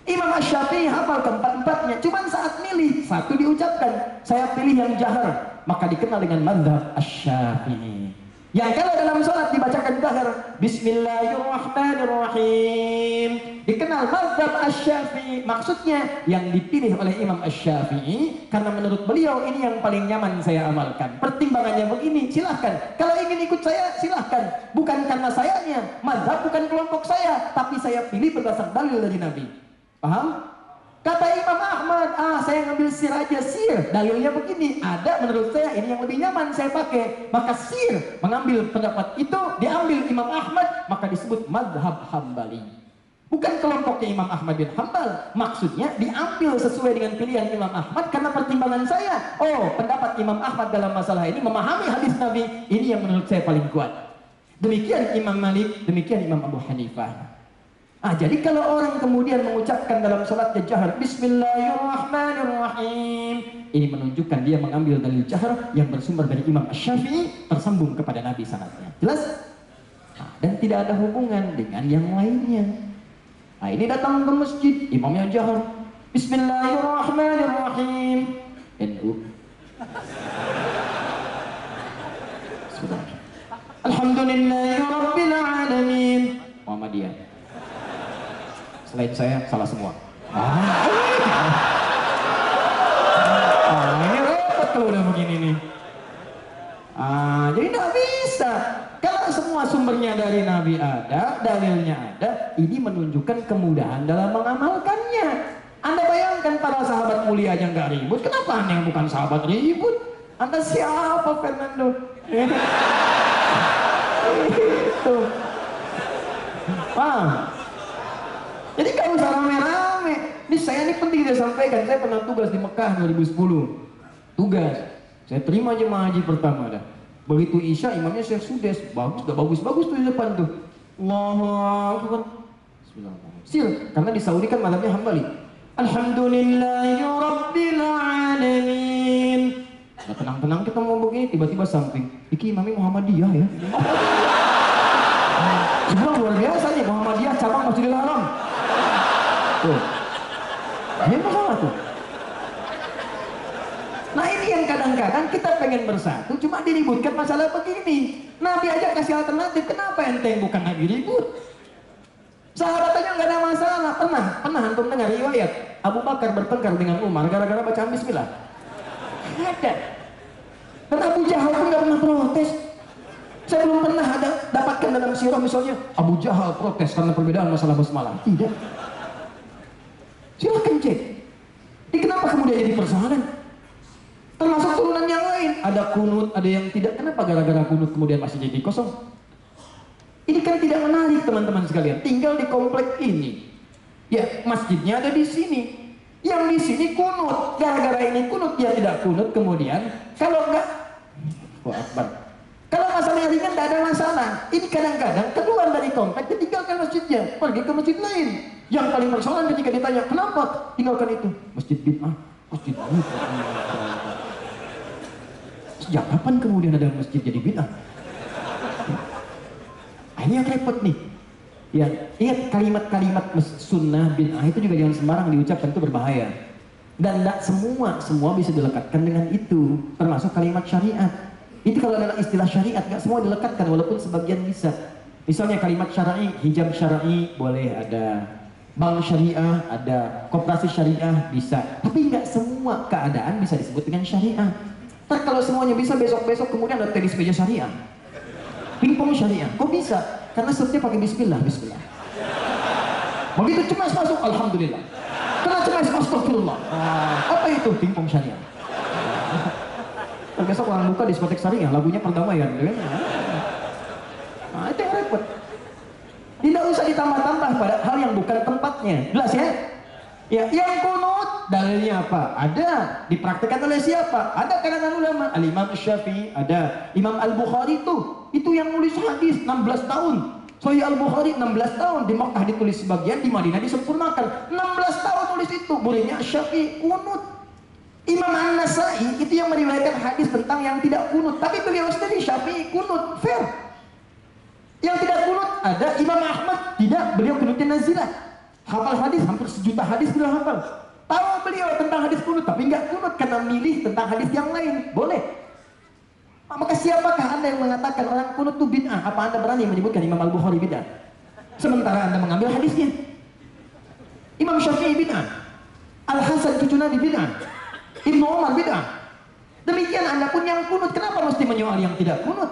Imam Asy-Syafi'i hafal keempat-empatnya, cuma saat milih satu diucapkan, saya pilih yang jahar, maka dikenal dengan mazhab Asy-Syafi'i. Yang kalau dalam sholat dibacakan jahar, Bismillahirrahmanirrahim, dikenal mazhab Asy-Syafi'i. Maksudnya yang dipilih oleh Imam Asy-Syafi'i karena menurut beliau ini yang paling nyaman saya amalkan. Pertimbangannya begini, silahkan. Kalau ingin ikut saya, silahkan. Bukan karena sayanya, mazhab bukan kelompok saya, tapi saya pilih berdasar dalil dari Nabi. Paham? Kata Imam Ahmad, saya ngambil sir aja, sir. Dalilnya begini, ada menurut saya ini yang lebih nyaman saya pakai. Maka sir, mengambil pendapat itu, diambil Imam Ahmad, maka disebut madhab Hambali. Bukan kelompoknya Imam Ahmad bin Hambal. Maksudnya diambil sesuai dengan pilihan Imam Ahmad karena pertimbangan saya. Oh, pendapat Imam Ahmad dalam masalah ini memahami hadis Nabi, ini yang menurut saya paling kuat. Demikian Imam Malik, demikian Imam Abu Hanifah. Jadi kalau orang kemudian mengucapkan dalam salatnya jahar Bismillahirrahmanirrahim, ini menunjukkan dia mengambil dalil jahar yang bersumber dari Imam Asy-Syafi'i tersambung kepada Nabi sanadnya. Jelas? Dan tidak ada hubungan dengan yang lainnya. Ini datang ke masjid, imamnya jahar Bismillahirrahmanirrahim. NU. Alhamdulillahirabbil alamin. Muhammadiyah. Selain saya, salah semua. Ini repot kalau udah begini nih. Jadi nggak bisa. Kalau semua sumbernya dari Nabi ada, dalilnya ada, ini menunjukkan kemudahan dalam mengamalkannya. Anda bayangkan para sahabat mulia aja nggak ribut, kenapa Anda yang bukan sahabat ribut? Anda siapa, Fernando? Itu. Paham? Jadi kalau usah rame-rame. Ini saya ini penting saya sampaikan. Saya pernah tugas di Mekah 2010. Tugas. Saya terima jemaah haji pertama dah. Begitu Isya imamnya Syekh Sudes. Bagus tuh di depan tuh. Allahu Akbar. Bismillahirrahmanirrahim. Sil, karena di Saudi kan malamnya Hambali. Alhamdulillahirabbil alamin. Nah, tenang-tenang kita mau begini, tiba-tiba samping. Iki imamnya Muhammadiyah ya. Semua luar biasa nih, Muhammadiyah cabang Masjidil Haram. Tuh. Ini masalah tuh. Nah ini yang kadang-kadang kita pengen bersatu, cuma diributkan masalah begini. Nabi aja kasih alternatif, kenapa ente yang bukan lagi ribut? Sahabat aja nggak ada masalah. Pernah antum dengar riwayat Abu Bakar bertengkar dengan Umar gara-gara bacaan Bismillah? Ada. Dan Abu Jahal pun nggak pernah protes. Saya belum pernah ada dapatkan dalam sirah misalnya Abu Jahal protes karena perbedaan masalah basmalah. Tidak. Silakan cek. Ini kenapa kemudian jadi persoalan? Termasuk turunan yang lain. Ada kunut, ada yang tidak. Kenapa gara-gara kunut kemudian masih jadi kosong? Ini kan tidak menarik teman-teman sekalian. Tinggal di komplek ini. Ya, masjidnya ada di sini. Yang di sini kunut. Gara-gara ini kunut, dia tidak kunut kemudian. Kalau enggak, wah akbar. Kalau masalah ringan tidak ada masalah. Ini kadang-kadang keluar dari komplek, ditinggalkan masjidnya, pergi ke masjid lain. Yang paling persoalan ketika ditanya, kenapa tinggalkan itu? Masjid bid'ah, masjid bid'ah. Sejak kapan kemudian ada masjid jadi bid'ah? Ini yang repot nih. Ya, ingat kalimat-kalimat sunnah bid'ah itu juga jangan sembarang diucapkan, itu berbahaya. Dan tidak semua bisa dilekatkan dengan itu, termasuk kalimat syariat. Itu kalau adalah istilah syariat, nggak semua dilekatkan, walaupun sebagian bisa. Misalnya kalimat syar'i, hijab syar'i boleh ada, bank syariah ada, koperasi syariah bisa. Tapi nggak semua keadaan bisa disebut dengan syariah. Ntar kalau semuanya bisa, besok-besok kemudian ada tenis meja syariah, pingpong syariah. Kok bisa? Karena sebetulnya pakai bismillah, bismillah. Begitu cemas masuk, alhamdulillah. Kena cemas, astagfirullah. Apa itu pingpong syariah? Besok orang buka diskotek syariah, lagunya perdamaian. Nah, itu yang repot. Tidak usah ditambah-tambah pada hal yang bukan tempatnya. Jelas ya? Ya, yang kunut dalilnya apa? Ada, dipraktikkan oleh siapa? Ada kalangan ulama. Al-Imam Syafi'i, ada Imam Al-Bukhari itu yang nulis hadis 16 tahun. Sahih Al-Bukhari 16 tahun, di Makkah ditulis sebagian, di Madinah disempurnakan. 16 tahun nulis itu, muridnya Syafi'i kunut. Imam An-Nasai itu yang meriwayatkan hadis tentang yang tidak kunut, tapi beliau sendiri Syafi'i kunut, fair. Yang tidak kunut ada Imam Ahmad, tidak, beliau kunutnya nazilah. Hafal hadis, hampir 1 juta hadis beliau hafal. Tahu beliau tentang hadis kunut, tapi nggak kunut karena milih tentang hadis yang lain. Boleh. Maka siapakah anda yang mengatakan orang kunut itu bid'ah? Apa anda berani menyebutkan Imam Al-Bukhari bid'ah? Sementara anda mengambil hadisnya. Imam Syafi'i bid'ah, Al-Hasan cucu Nabi bid'ah, Ibnu Umar bid'ah. Demikian anda pun yang kunut, kenapa mesti menyoal yang tidak kunut?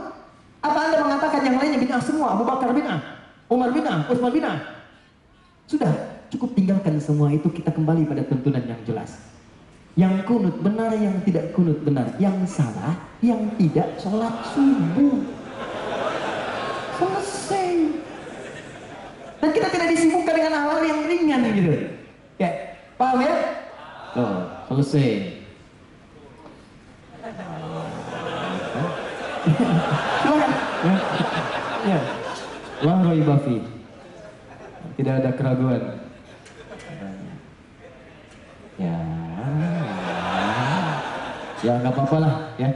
Apa anda mengatakan yang lainnya bid'ah semua? Abu Bakar bid'ah, Umar bid'ah, Utsman bid'ah? Sudah, cukup tinggalkan semua itu, kita kembali pada tuntunan yang jelas. Yang kunut benar, yang tidak kunut benar. Yang salah, yang tidak sholat subuh. Selesai. Dan kita tidak disibukkan dengan hal-hal yang ringan gitu. Ya, paham ya? Oh, selesai. Silakan. Ya. La raiba fi. Tidak ada keraguan. Ya nggak apa-apa lah ya.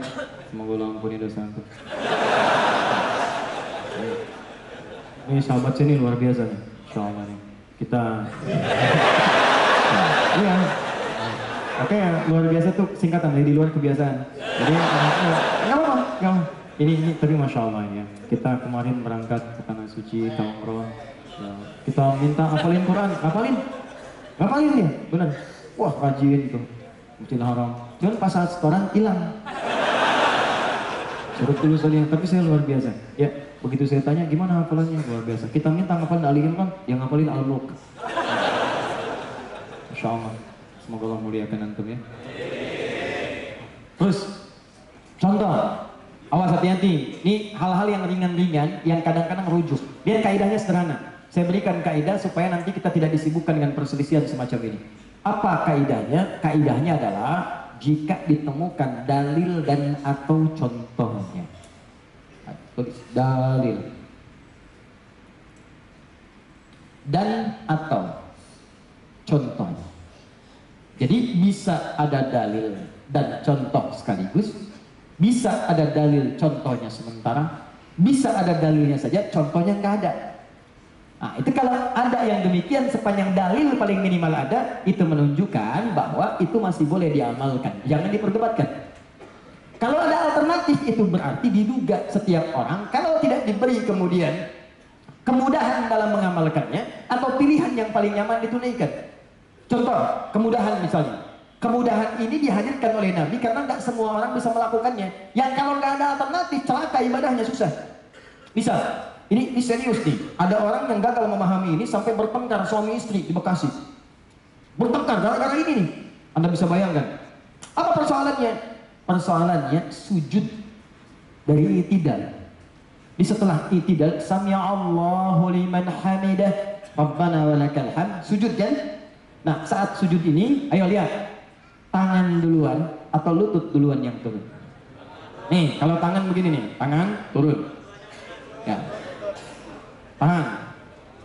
Semoga Allah ampuni dosa antum. Ini sahabat sini luar biasa nih, insyaallah nih. Kita. Iya. Oke, luar biasa tuh singkatan dari di luar kebiasaan. Jadi nggak apa-apa. Ini tapi masya Allah ya. Kita kemarin berangkat ke tanah suci, kita umroh. Ya, kita minta hafalin Quran, hafalin ya, benar. Wah rajin tuh, Masjidil Haram. Cuman pas saat setoran hilang. Suruh tulis lagi, tapi saya luar biasa. Ya, begitu saya tanya gimana hafalannya, luar biasa. Kita minta ngafalin Al-Imran kan, yang ngafalin Al-Mulk. Masya Allah. Semoga Allah muliakan antum ya. Terus, contoh, awas hati-hati. Ini hal-hal yang ringan-ringan, yang kadang-kadang rujuk. Biar kaidahnya sederhana. Saya berikan kaidah supaya nanti kita tidak disibukkan dengan perselisihan semacam ini. Apa kaidahnya? Kaidahnya adalah jika ditemukan dalil dan atau contohnya. Tulis dalil dan atau contohnya. Jadi bisa ada dalil dan contoh sekaligus, bisa ada dalil contohnya sementara, bisa ada dalilnya saja contohnya nggak ada. Nah, itu kalau ada yang demikian, sepanjang dalil paling minimal ada, itu menunjukkan bahwa itu masih boleh diamalkan, jangan diperdebatkan. Kalau ada alternatif itu berarti diduga setiap orang kalau tidak diberi kemudian kemudahan dalam mengamalkannya atau pilihan yang paling nyaman ditunaikan. Contoh, kemudahan misalnya. Kemudahan ini dihadirkan oleh Nabi karena tidak semua orang bisa melakukannya. Yang kalau nggak ada alternatif, celaka ibadahnya susah. Misal, ini serius nih. Ada orang yang gagal memahami ini sampai bertengkar suami istri di Bekasi. Bertengkar gara-gara ini nih. Anda bisa bayangkan. Apa persoalannya? Persoalannya sujud dari itidal. Di setelah itidal, Sami Allahu liman hamidah, Rabbana walakal hamd, sujud kan? Nah, saat sujud ini, ayo lihat, tangan duluan atau lutut duluan yang turun. Nih, kalau tangan begini nih, tangan turun. Ya. Tangan.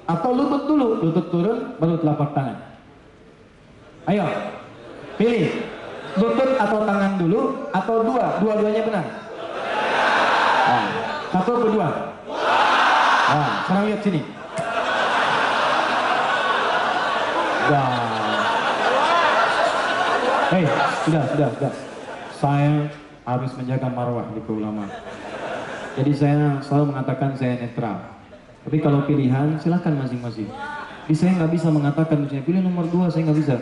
Atau lutut dulu, lutut turun, baru telapak tangan. Ayo, pilih. Lutut atau tangan dulu, atau dua-duanya benar. Nah, satu atau dua? Nah, sekarang lihat sini. Hei, sudah. Saya harus menjaga marwah di ulama. Jadi saya selalu mengatakan saya netral. Tapi kalau pilihan silahkan masing-masing. Jadi saya nggak bisa mengatakan misalnya pilih nomor 2, saya nggak bisa.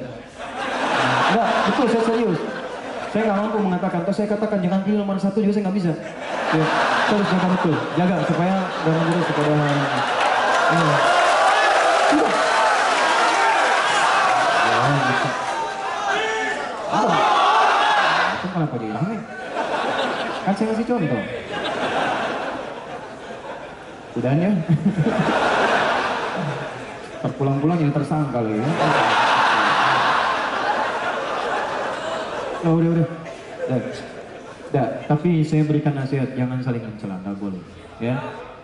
Enggak, betul, saya serius. Saya nggak mampu mengatakan. Atau saya katakan jangan pilih nomor 1 juga saya nggak bisa. Ya, terus jaga betul, jaga supaya jangan terus kepada hal ini. Itu kenapa dihilang? Kan saya kasih contoh. Udahan ya. Terpulang-pulang jadi tersangka loh ya. Oh, udah. Tapi saya berikan nasihat, jangan saling mencela, nggak boleh. Ya.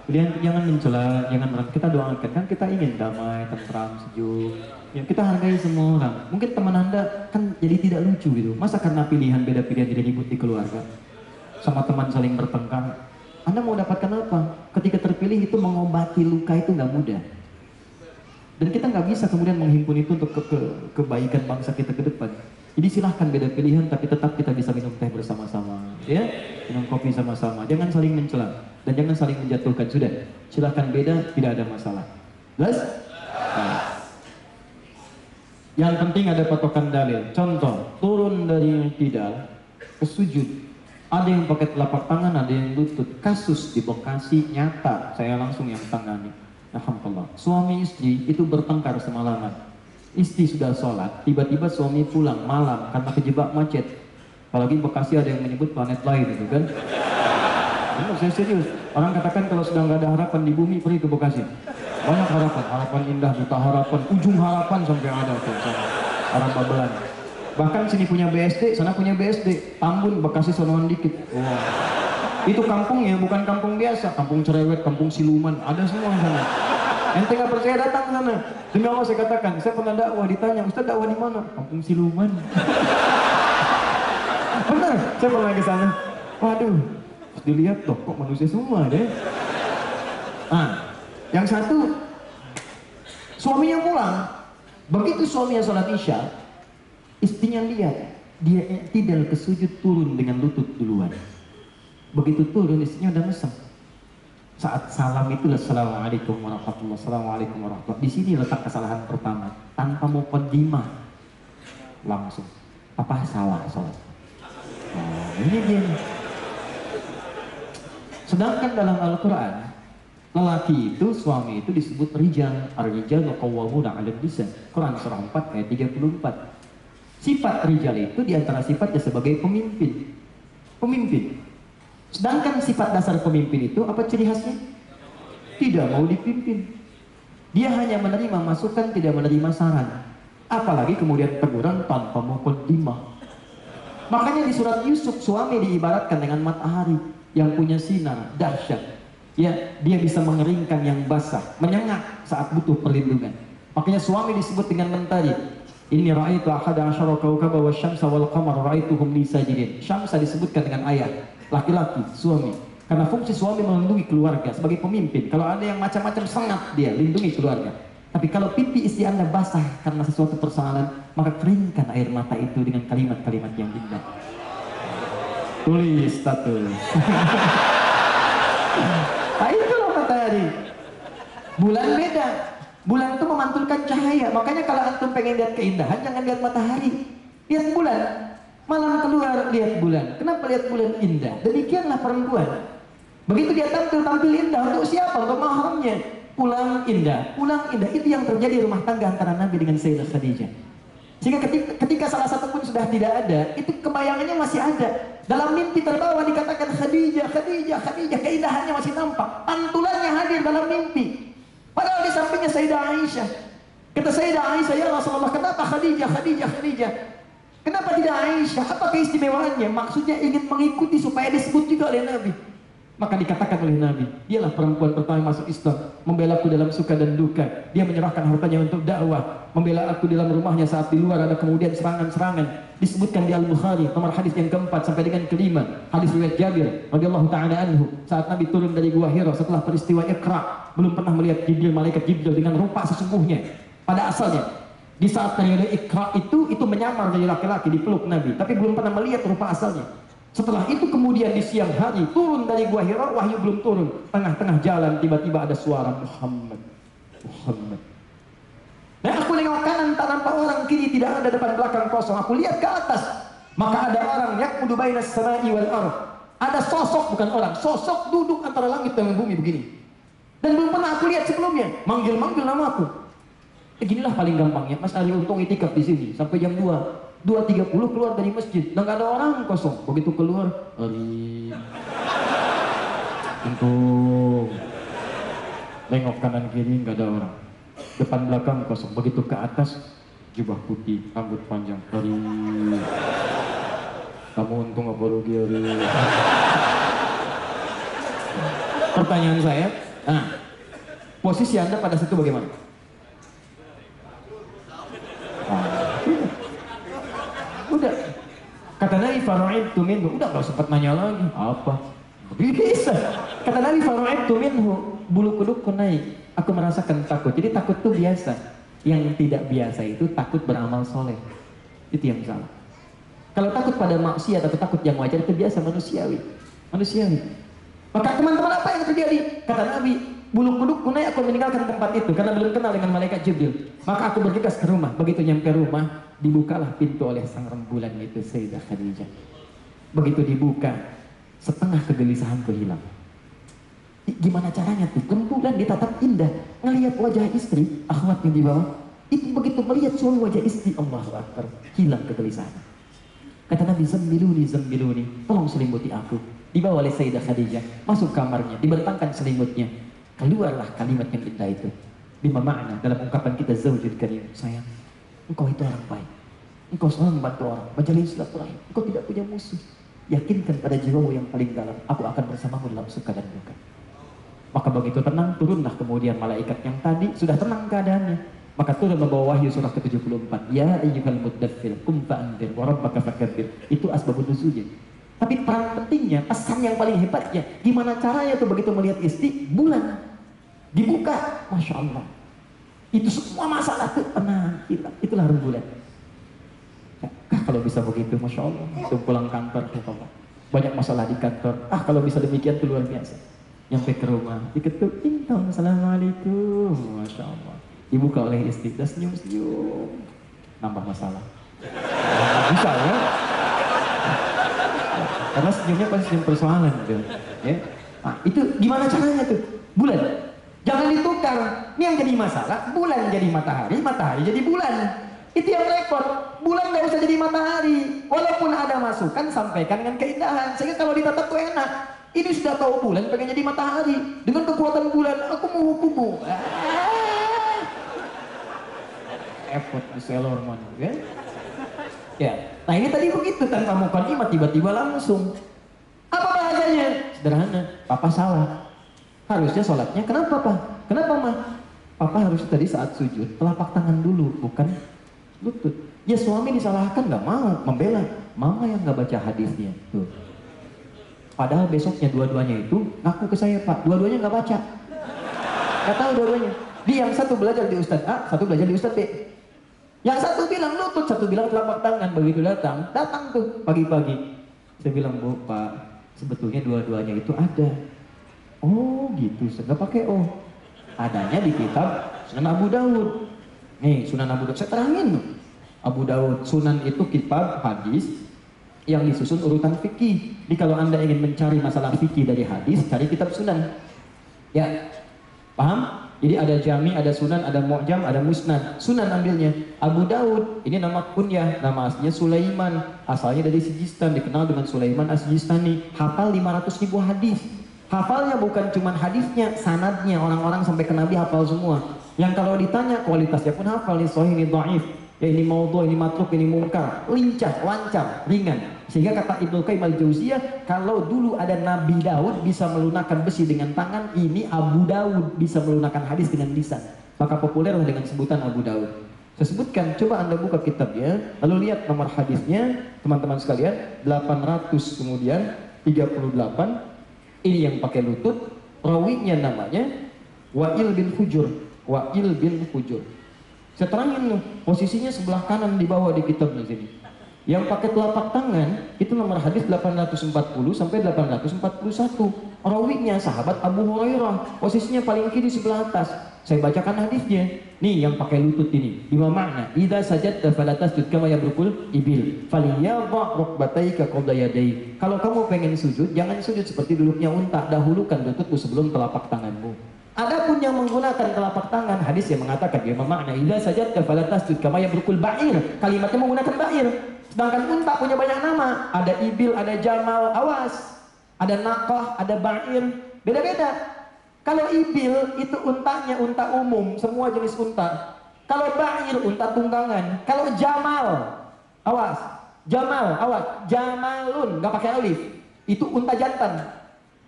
Kemudian jangan mencela, jangan merasa. Kita doakan, kan kita ingin damai, tentram, sejuk. Ya, kita hargai semua orang. Mungkin teman Anda kan jadi tidak lucu gitu. Masa karena beda pilihan jadi ribut di keluarga? Sama teman saling bertengkar. Anda mau dapatkan apa? Ketika terpilih itu mengobati luka itu nggak mudah. Dan kita nggak bisa kemudian menghimpun itu untuk kebaikan bangsa kita ke depan. Jadi silahkan beda pilihan, tapi tetap kita bisa minum teh bersama-sama, ya, minum kopi sama-sama. Jangan saling mencela dan jangan saling menjatuhkan. Sudah, silahkan beda, tidak ada masalah. Jelas? Nah. Yang penting ada patokan dalil. Contoh, turun dari i'tidal ke sujud. Ada yang pakai telapak tangan, ada yang lutut. Kasus di Bekasi nyata, saya langsung yang tangani. Alhamdulillah. Suami istri itu bertengkar semalaman. Istri sudah sholat, tiba-tiba suami pulang malam karena kejebak macet. Apalagi Bekasi ada yang menyebut planet lain itu kan. Benar, saya serius. Orang katakan kalau sudah nggak ada harapan di bumi, pergi ke Bekasi. Banyak harapan indah, buta harapan, ujung harapan sampai ada tuh, orang Babelan. Bahkan sini punya BSD, sana punya BSD. Tambun, Bekasi sonoan dikit. Wow. Itu kampungnya bukan kampung biasa, kampung cerewet, kampung siluman, ada semua sana. Ente nggak percaya datang ke sana. Demi Allah saya katakan, saya pernah dakwah ditanya, Ustaz dakwah di mana? Kampung siluman. Benar, saya pernah ke sana. Waduh, terus dilihat loh, kok manusia semua deh. Nah, yang satu suaminya pulang. Begitu suaminya sholat isya, istrinya lihat dia tidak ke sujud, turun dengan lutut duluan. Begitu turun istrinya udah mesem. Saat salam itu assalamualaikum warahmatullahi wabarakatuh. Di sini letak kesalahan pertama, tanpa muqaddimah langsung. Apa salah sholat? Nah, ini dia. Sedangkan dalam Al-Quran, lelaki itu, suami itu disebut rijal. Ar-rijal qawwamuna 'alan nisa. Quran surah 4 ayat 34. Sifat rijal itu diantara sifatnya sebagai pemimpin. Pemimpin. Sedangkan sifat dasar pemimpin itu apa ciri khasnya? Tidak mau dipimpin. Dia hanya menerima masukan, tidak menerima saran. Apalagi kemudian teguran tanpa muqaddimah. Makanya di surat Yusuf suami diibaratkan dengan matahari yang punya sinar dahsyat. Ya, dia bisa mengeringkan yang basah, menyengat saat butuh perlindungan. Makanya suami disebut dengan mentari. Inni ra'aitu ahada asyara kawkaba wasyamsa wal qamara ra'aituhum li sajidin. Syamsa disebutkan dengan ayat. Laki-laki, suami. Karena fungsi suami melindungi keluarga sebagai pemimpin. Kalau ada yang macam-macam sengat dia, lindungi keluarga. Tapi kalau pipi istri Anda basah karena sesuatu persoalan, maka keringkan air mata itu dengan kalimat-kalimat yang indah. Tulis status. Nah itu loh matahari. Bulan beda. Bulan itu memantulkan cahaya. Makanya kalau antum pengen lihat keindahan, jangan lihat matahari. Lihat bulan. Malam keluar lihat bulan. Kenapa lihat bulan indah? Demikianlah perempuan. Begitu dia tampil indah untuk siapa? Untuk mahramnya. Pulang indah. Pulang indah. Itu yang terjadi rumah tangga antara Nabi dengan Sayyidah Khadijah. Sehingga ketika salah satu pun sudah tidak ada, itu kebayangannya masih ada. Dalam mimpi terbawa dikatakan Khadijah, Khadijah, Khadijah, keindahannya masih nampak. Pantulannya hadir dalam mimpi. Padahal di sampingnya Sayyidah Aisyah. Kata Sayyidah Aisyah, ya Rasulullah, kenapa Khadijah, Khadijah, Khadijah? Kenapa tidak Aisyah? Apa keistimewaannya? Maksudnya ingin mengikuti supaya disebut juga oleh Nabi. Maka dikatakan oleh Nabi, dialah perempuan pertama yang masuk Islam, membela aku dalam suka dan duka. Dia menyerahkan hartanya untuk dakwah, membela aku dalam rumahnya saat di luar ada kemudian serangan-serangan. Disebutkan di Al-Bukhari, nomor hadis yang keempat sampai dengan kelima, hadis riwayat Jabir radhiyallahu ta'ala anhu, saat Nabi turun dari Gua Hira setelah peristiwa Iqra, belum pernah melihat Jibril, malaikat Jibril dengan rupa sesungguhnya pada asalnya. Di saat periode Iqra itu menyamar jadi laki-laki, dipeluk Nabi, tapi belum pernah melihat rupa asalnya. Setelah itu kemudian di siang hari turun dari Gua Hira, wahyu belum turun. Tengah-tengah jalan tiba-tiba ada suara Muhammad, Muhammad. Nah aku nengok kanan tak nampak orang, kiri tidak ada, depan belakang kosong. Aku lihat ke atas, maka ada orang yaqudu bainas samai wal ardh. Ada sosok, bukan orang, sosok duduk antara langit dan bumi begini. Dan belum pernah aku lihat sebelumnya. Manggil-manggil nama aku. Beginilah paling gampangnya. Mas Ari Untung itikaf di sini sampai jam 2:30 keluar dari masjid, dan nggak ada orang, kosong. Begitu keluar, Ari Untung, nengok kanan kiri nggak ada orang, depan belakang kosong. Begitu ke atas, jubah putih, rambut panjang, Ari kamu untung apa rugi, Ari? Pertanyaan saya, nah, posisi Anda pada situ bagaimana? Udah, kata Nabi faru'idtu minhu, udah gak sempat nanya lagi apa bisa. Kata Nabi faru'idtu minhu, bulu kudukku naik, aku merasakan takut. Jadi takut itu biasa, yang tidak biasa itu takut beramal soleh, itu yang salah. Kalau takut pada maksiat atau takut yang wajar itu biasa, manusiawi. Maka teman-teman apa yang terjadi? Kata Nabi, bulu kudukku naik, aku meninggalkan tempat itu karena belum kenal dengan malaikat Jibril. Maka aku bergegas ke rumah. Begitu nyampe rumah, dibukalah pintu oleh sang rembulan itu Sayyidah Khadijah. Begitu dibuka, setengah kegelisahanku hilang. Gimana caranya tuh? Rembulan ditatap indah, ngelihat wajah istri, akhwatnya di bawah. Itu begitu melihat suami wajah istri, Allahu Akbar, hilang kegelisahan. Kata Nabi, zambiluni, tolong selimuti aku. Dibawa oleh Sayyidah Khadijah, masuk kamarnya, dibentangkan selimutnya. Keluarlah kalimat yang indah itu. Bima makna dalam ungkapan kita zaujul karim, sayang, engkau itu orang baik, engkau selalu membantu orang, menjalin silaturahim, engkau tidak punya musuh. Yakinkan pada jiwamu yang paling dalam, aku akan bersamamu dalam suka dan duka. Maka begitu tenang, turunlah kemudian malaikat yang tadi sudah tenang keadaannya. Maka turun membawa wahyu surah ke-74. Ya ayyuhal muddaththir, qum fa'anzir wa rabbaka fakabbir. Itu asbabun nuzulnya. Tapi peran pentingnya, pesan yang paling hebatnya, gimana caranya tuh begitu melihat istri, bulan dibuka, Masya Allah. Itu semua masalah tuh tenang, hilang. Itulah rembulan. Kalau bisa begitu, Masya Allah. Itu pulang kantor, banyak masalah di kantor. Kalau bisa demikian itu luar biasa. Nyampe ke rumah, diketuk, ting-tong, assalamualaikum, Masya Allah. Dibuka oleh istri, dan senyum-senyum, nambah masalah. Bisa ya? Karena senyumnya pasti senyum persoalan gitu. Ya? Nah, itu gimana caranya tuh? Bulan. Jangan ditukar. Ini yang jadi masalah, bulan jadi matahari, matahari jadi bulan. Itu yang repot. Bulan nggak usah jadi matahari. Walaupun ada masukan, sampaikan dengan keindahan. Sehingga kalau ditatap tuh enak. Ini sudah tahu bulan pengen jadi matahari. Dengan kekuatan bulan, aku mau hukummu. Effort di selor man, ya? Ya. Nah ini tadi begitu, tanpa mukadimah tiba-tiba langsung. Apa bahasanya? Sederhana, papa salah. Harusnya sholatnya, kenapa Pak? Kenapa Ma? Papa harus tadi saat sujud, telapak tangan dulu, bukan lutut. Ya suami disalahkan, nggak mau, membela. Mama yang nggak baca hadisnya. Tuh. Padahal besoknya dua-duanya itu ngaku ke saya, Pak. Dua-duanya nggak baca. Nggak tahu dua-duanya. Dia yang satu belajar di Ustadz A, satu belajar di Ustadz B. Yang satu bilang lutut, satu bilang telapak tangan. Begitu datang tuh pagi-pagi. Saya bilang, Bu, Pak, sebetulnya dua-duanya itu ada. Oh gitu, saya nggak pakai oh. Adanya di kitab Sunan Abu Daud. Nih, Sunan Abu Daud, saya terangin. Abu Daud, Sunan itu kitab hadis yang disusun urutan fikih. Jadi kalau Anda ingin mencari masalah fikih dari hadis, cari kitab Sunan. Ya, paham? Jadi ada Jami, ada Sunan, ada Mu'jam, ada Musnad. Sunan ambilnya. Abu Daud, ini nama kunyah, nama aslinya Sulaiman. Asalnya dari Sijistan, dikenal dengan Sulaiman As-Sijistani. Hafal 500.000 hadis. Hafalnya bukan cuma hadisnya, sanadnya. Orang-orang sampai ke Nabi hafal semua. Yang kalau ditanya kualitasnya pun hafal, ini sahih, ini dhaif. Ya ini maudhu, ini matruk, ini mungkar. Lincah, lancar, ringan. Sehingga kata Ibnu Qayyim al-Jauziyah, kalau dulu ada Nabi Daud bisa melunakkan besi dengan tangan, ini Abu Daud bisa melunakkan hadis dengan lisan. Maka populerlah dengan sebutan Abu Daud. Saya sebutkan, coba Anda buka kitabnya, lalu lihat nomor hadisnya, teman-teman sekalian, 800 kemudian 38. Ini yang pakai lutut, rawinya namanya Wa'il bin Hujur. Wa'il bin Hujur. Saya terangin nih, posisinya sebelah kanan di bawah di kitab di sini. Yang pakai telapak tangan itu nomor hadis 840 sampai 841. Rawinya sahabat Abu Hurairah, posisinya paling kiri sebelah atas. Saya bacakan hadisnya. Nih yang pakai lutut ini. Bima makna? Idza sajadta fala tasjud kama yabrukul ibil. Falyadha rukbataika qabla yadayk. Kalau kamu pengen sujud, jangan sujud seperti duduknya unta. Dahulukan lututmu sebelum telapak tanganmu. Adapun yang menggunakan telapak tangan, hadis yang mengatakan bima makna? Idza sajadta fala tasjud kama yabrukul ba'ir. Kalimatnya menggunakan ba'ir. Sedangkan unta punya banyak nama. Ada ibil, ada jamal, awas. Ada naqah, ada ba'ir. Beda-beda. Kalau ibil itu untanya unta umum, semua jenis unta. Kalau ba'ir unta tunggangan. Kalau jamal, awas. Jamal, awas. Jamalun, nggak pakai alif. Itu unta jantan.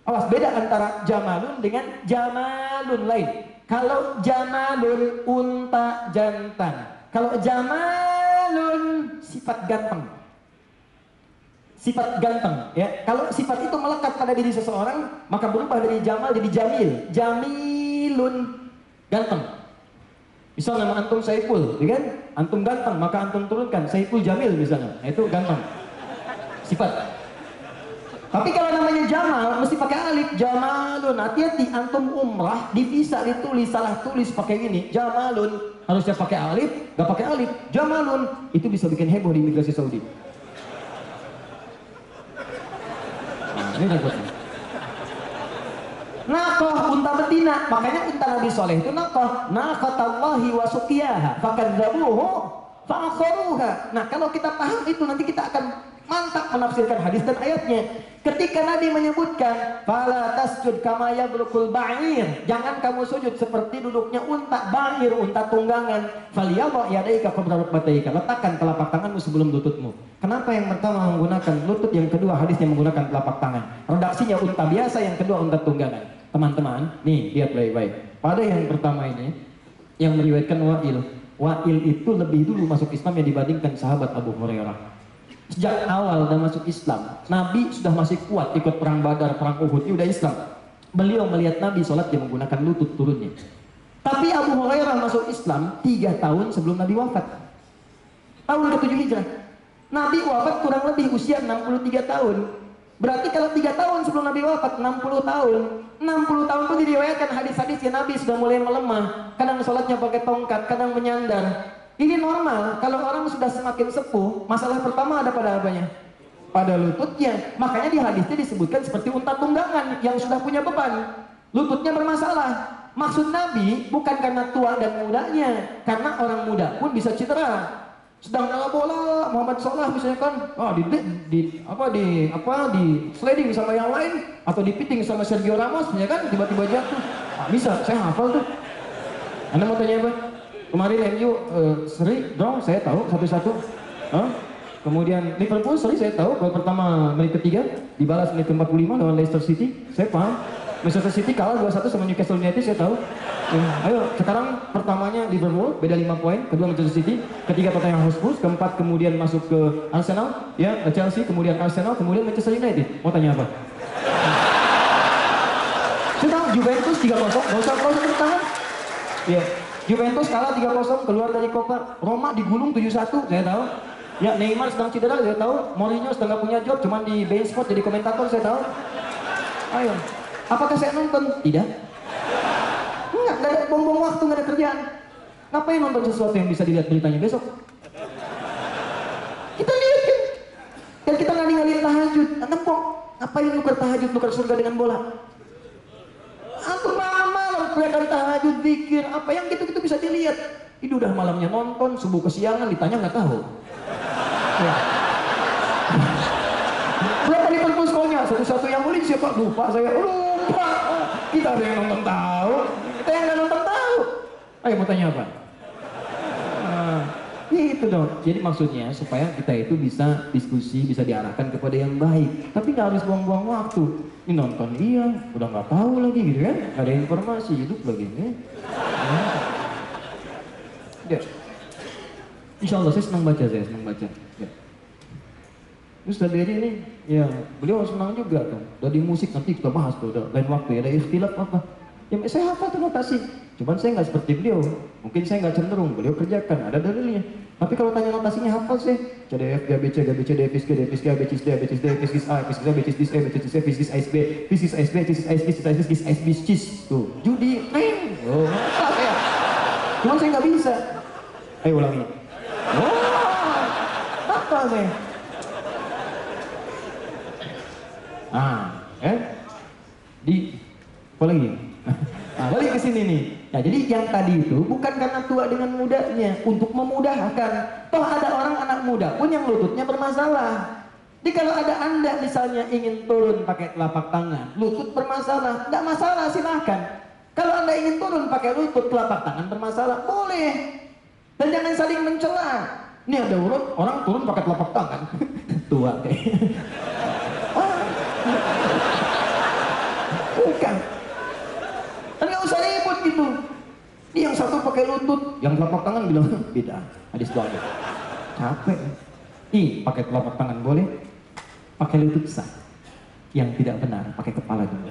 Awas, beda antara jamalun dengan jamalun lain. Kalau jamalun unta jantan. Kalau jamalun sifat ganteng. Sifat ganteng, ya. Kalau sifat itu melekat pada diri seseorang, maka berubah dari jamal jadi jamil. Jamilun, ganteng. Misal nama antum Saiful, ya kan? Antum ganteng, maka antum turunkan Saiful Jamil misalnya. Nah, itu ganteng. Sifat. Tapi kalau namanya Jamal, mesti pakai alif. Jamalun, hati-hati. Antum umrah, di visa ditulis, salah tulis pakai ini. Jamalun, harusnya pakai alif, gak pakai alif. Jamalun, itu bisa bikin heboh di imigrasi Saudi. Ini repotnya. Naqah, unta betina. Makanya unta Nabi Soleh itu naqah. Naqatallahi wa suqiyaha fakadzabuhu fa'akharuha. Nah, kalau kita paham itu, nanti kita akan mantap menafsirkan hadis dan ayatnya. Ketika Nabi menyebutkan fala tasjud kama yabrukul ba'ir, jangan kamu sujud seperti duduknya unta ba'ir, unta tunggangan. Falyadha yadaika qabla rukbataika, letakkan telapak tanganmu sebelum lututmu. Kenapa yang pertama menggunakan lutut, yang kedua hadisnya menggunakan telapak tangan? Redaksinya unta biasa, yang kedua unta tunggangan. Teman-teman, nih lihat baik-baik. Pada yang pertama ini yang meriwayatkan Wa'il. Wa'il itu lebih dulu masuk Islam yang dibandingkan sahabat Abu Hurairah. Sejak awal dan masuk Islam, Nabi sudah masih kuat ikut perang Badar, perang Uhud, udah Islam. Beliau melihat Nabi sholat dia menggunakan lutut turunnya. Tapi Abu Hurairah masuk Islam 3 tahun sebelum Nabi wafat. Tahun ke-7 Hijrah. Nabi wafat kurang lebih usia 63 tahun. Berarti kalau 3 tahun sebelum Nabi wafat, 60 tahun. 60 tahun itu diriwayatkan hadis-hadisnya Nabi sudah mulai melemah. Kadang sholatnya pakai tongkat, kadang menyandar. Ini normal, kalau orang sudah semakin sepuh, masalah pertama ada pada apanya? Pada lututnya. Makanya di hadisnya disebutkan seperti unta tunggangan yang sudah punya beban. Lututnya bermasalah. Maksud Nabi bukan karena tua dan mudanya, karena orang muda pun bisa cedera. Sedang dalam bola, Muhammad Salah misalnya kan, di sliding sama yang lain, atau dipiting sama Sergio Ramos, ya kan, tiba-tiba jatuh. Bisa, saya hafal tuh. Anda mau tanya apa? Kemarin MU seri draw, saya tahu 1-1. Kemudian Liverpool seri, saya tahu gol pertama menit ketiga dibalas menit ke-45 lawan Leicester City, saya paham. Manchester City kalah 2-1 sama Newcastle United, saya tahu. Ayo, sekarang pertamanya Liverpool beda 5 poin, kedua Manchester City, ketiga Tottenham Hotspur, keempat kemudian masuk ke Arsenal, ya Chelsea, kemudian Arsenal, kemudian Manchester United. Mau tanya apa? Saya tahu Juventus 3-0, nggak usah tepuk tangan. Ya. Juventus kalah 3-0, keluar dari Copa. Roma digulung 7-1, saya tahu. Ya Neymar sedang cedera, saya tahu. Mourinho sedang nggak punya job, cuman di Bein Sport jadi komentator, saya tahu. Ayo, apakah saya nonton? Tidak. Enggak ada buang-buang waktu, nggak ada kerjaan. Ngapain nonton sesuatu yang bisa dilihat beritanya besok? Kita lihat kan. Dan kita ngali-ngali tahajud. Nempok. Ngapain nuker tahajud, nuker surga dengan bola? Antum malam kelihatan tahajud, zikir, apa yang gitu-gitu bisa dilihat. Ini udah malamnya nonton, subuh kesiangan ditanya nggak tahu. Ya. Berapa Liverpool skornya? Satu-satu yang murid siapa? Lupa saya. Lupa. Kita ada yang nonton tahu. Kita yang nggak nonton tahu. Ayo mau tanya apa? Itu dong. Jadi maksudnya supaya kita itu bisa diskusi, bisa diarahkan kepada yang baik. Tapi nggak harus buang-buang waktu. Ini nonton iya, udah nggak tahu lagi gitu kan? Nggak ada informasi hidup lagi nih. Ya. Insya Allah saya senang baca, Ya. Terus tadi ini, ya beliau senang juga kan. Dari musik nanti kita bahas tuh, udah lain waktu ya. Ada ikhtilaf apa? Ya saya hafal tuh notasi. Cuman saya nggak seperti beliau. Mungkin saya nggak cenderung. Beliau kerjakan, ada dalilnya. Tapi kalau tanya notasinya hafal sih. C D F G B C D F G D F G A B C D A B C D A B C D A B C D A B C D A B C D A B C D A B C D A B C D A B C D A B C D A B C D A B C D tuh judi main. Oh, saya. Cuman saya nggak bisa. Ayo ulangi. Oh, apa sih? Di apa lagi? Nah, balik ke sini nih. Nah, jadi yang tadi itu bukan karena tua dengan mudanya, untuk memudahkan. Toh ada orang anak muda pun yang lututnya bermasalah. Jadi kalau ada Anda misalnya ingin turun pakai telapak tangan, lutut bermasalah, tidak masalah, silahkan. Kalau Anda ingin turun pakai lutut, telapak tangan bermasalah, boleh. Dan jangan saling mencela. Ini ada orang turun pakai telapak tangan. Tua kayaknya. Bukan. Dan nggak usah ribut gitu. Ini yang satu pakai lutut, yang telapak tangan bilang beda. Hadis doa. Capek. Ih, pakai telapak tangan boleh, pakai lutut sah. Yang tidak benar, pakai kepala dulu.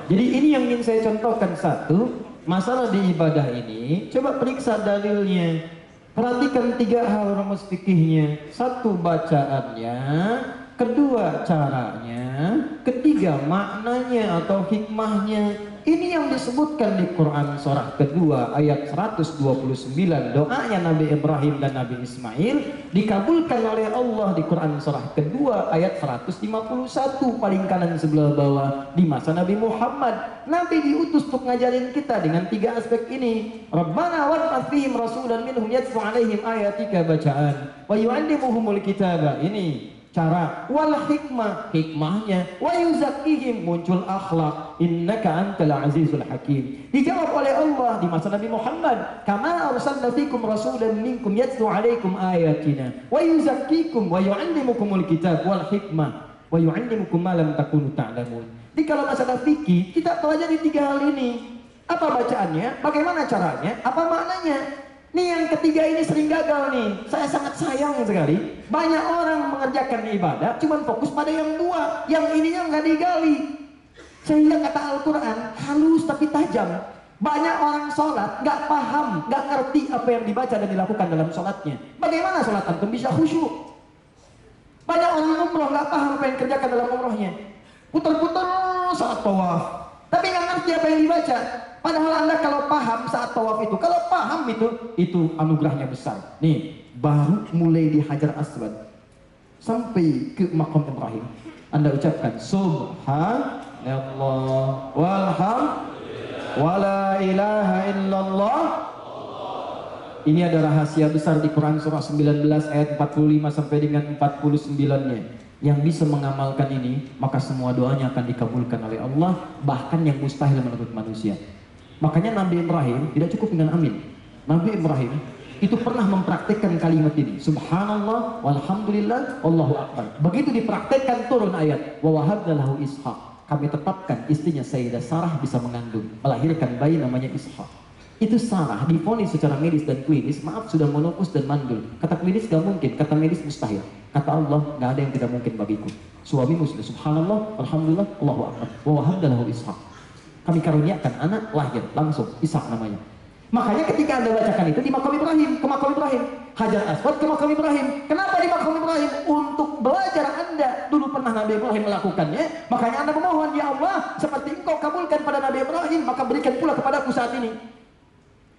Jadi ini yang ingin saya contohkan. Satu, masalah di ibadah ini, coba periksa dalilnya. Perhatikan 3 hal rumus fikihnya. 1, bacaannya. 2, caranya. 3, maknanya atau hikmahnya. Ini yang disebutkan di Quran surah kedua ayat 129. Doanya Nabi Ibrahim dan Nabi Ismail dikabulkan oleh Allah di Quran surah kedua ayat 151 paling kanan sebelah bawah di masa Nabi Muhammad. Nabi diutus untuk ngajarin kita dengan 3 aspek ini. Rabbana wab'ats fihim rasulan minhum yatlu 'alaihim ayatika, bacaan, wa yu'allimuhumul kitaba, ini cara, wal hikmah, hikmahnya, wa yuzakkihim, muncul akhlak, innaka antal azizul hakim. Dijawab oleh Allah di masa Nabi Muhammad, kama arsalna fikum rasulan minkum yatlu 'alaikum ayatina wa yuzakkikum wa yu'allimukumul kitab wal hikmah wa yu'allimukum ma lam takunu ta'lamun. Jadi kalau masalah fikih kita pelajari 3 hal ini. Apa bacaannya, bagaimana caranya, apa maknanya. Nih yang ketiga ini sering gagal nih. Saya sangat sayang sekali. Banyak orang mengerjakan ibadah cuman fokus pada yang 2, yang ininya nggak digali. Sehingga kata Al-Quran halus tapi tajam. Banyak orang sholat nggak paham, nggak ngerti apa yang dibaca dan dilakukan dalam sholatnya. Bagaimana sholat antum bisa khusyuk? Banyak orang umroh nggak paham apa yang dikerjakan dalam umrohnya. Putar-putar saat tawaf, tapi nggak ngerti apa yang dibaca. Padahal Anda kalau paham saat tawaf itu, kalau paham itu anugerahnya besar. Nih, baru mulai di Hajar Aswad sampai ke Maqam Ibrahim, Anda ucapkan Subhanallah walhamdulillah wala ilaha illallah. Ini ada rahasia besar di Quran surah 19 ayat 45 sampai dengan 49-nya. Yang bisa mengamalkan ini, maka semua doanya akan dikabulkan oleh Allah, bahkan yang mustahil menurut manusia. Makanya Nabi Ibrahim tidak cukup dengan amin. Nabi Ibrahim itu pernah mempraktekkan kalimat ini, Subhanallah walhamdulillah Allahu akbar. Begitu dipraktekkan turun ayat wa wahabna lahu Ishaq. Kami tetapkan istrinya Sayyidah Sarah bisa mengandung, melahirkan bayi namanya Ishaq. Itu Sarah divonis secara medis dan klinis, maaf sudah menopause dan mandul. Kata klinis gak mungkin, kata medis mustahil. Kata Allah, gak ada yang tidak mungkin bagiku. Suamimu sudah Subhanallah, Alhamdulillah, Allahu akbar. Wa wahabna lahu Ishaq. kami karuniakan anak, lahir langsung Ishak namanya. Makanya ketika Anda bacakan itu di makam Ibrahim, ke makam Ibrahim, Hajar Aswad ke makam Ibrahim. Kenapa di makam Ibrahim? Untuk belajar Anda. Dulu pernah Nabi Ibrahim melakukannya, makanya Anda memohon, ya Allah, seperti Engkau kabulkan pada Nabi Ibrahim, maka berikan pula kepadaku saat ini.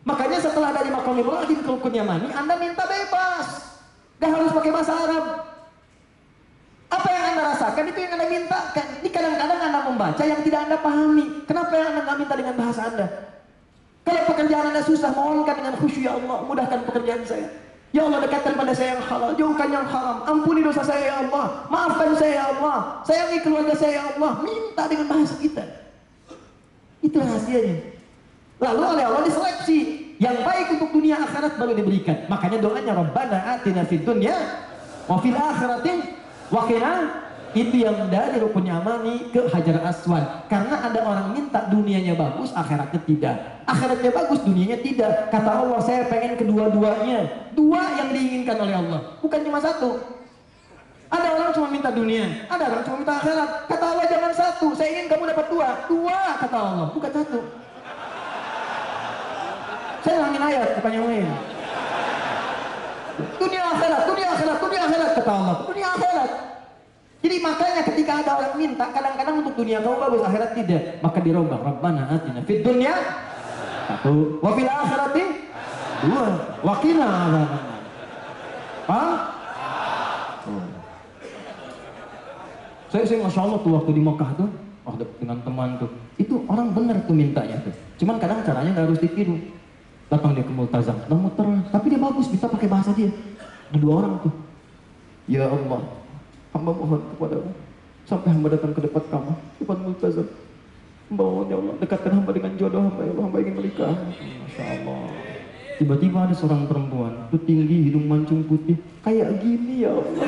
Makanya setelah dari makam Ibrahim ke Rukun Yamani, Anda minta bebas, gak harus pakai bahasa Arab. Apa yang Anda rasakan itu yang Anda mintakan. Ini kadang-kadang Anda membaca yang tidak Anda pahami. Kenapa yang Anda nggak minta dengan bahasa Anda? Kalau pekerjaan Anda susah, mohonkan dengan khusyuk, ya Allah, mudahkan pekerjaan saya. Ya Allah, dekatkan pada saya yang halal, jauhkan yang haram. Ampuni dosa saya, ya Allah. Maafkan saya, ya Allah. Sayangi keluarga saya, ya Allah. Minta dengan bahasa kita. Itu rahasianya. Lalu oleh Allah diseleksi. Yang baik untuk dunia akhirat baru diberikan. Makanya doanya Rabbana atina fid dunya wa fil akhirati wa qina. Itu yang dari Rukun Yamani ke Hajar Aswad. Karena ada orang minta dunianya bagus, akhiratnya tidak. Akhiratnya bagus, dunianya tidak. Kata Allah, saya pengen kedua-duanya. Dua yang diinginkan oleh Allah, bukan cuma satu. Ada orang cuma minta dunia, ada orang cuma minta akhirat. Kata Allah, jangan satu, saya ingin kamu dapat dua. Dua, kata Allah, bukan satu. Saya ulangin ayat, bukan yang lain. Dunia akhirat, dunia akhirat, dunia akhirat, kata Allah. Dunia akhirat. Jadi makanya ketika ada orang minta, kadang-kadang untuk dunia kamu bagus, akhirat tidak, maka dirombak. Rabbana atina fid dunya satu, wa fil akhirati dua, wa qina adzabannar. Hah? Saya Masya Allah tuh waktu di Mekah tuh, dengan teman tuh, itu orang benar tuh mintanya tuh. Cuman kadang caranya nggak harus ditiru. Datang dia ke Multazam, muter, tapi dia bagus, bisa pakai bahasa dia. Dua orang tuh, ya Allah, hamba mohon kepadamu, sampai hamba datang ke depan kamu, depan Multazam. Mohon ya Allah, dekatkan hamba dengan jodoh hamba, ya Allah, hamba ingin menikah. Masya Allah. Tiba-tiba ada seorang perempuan, tuh tinggi, hidung mancung putih, kayak gini ya Allah.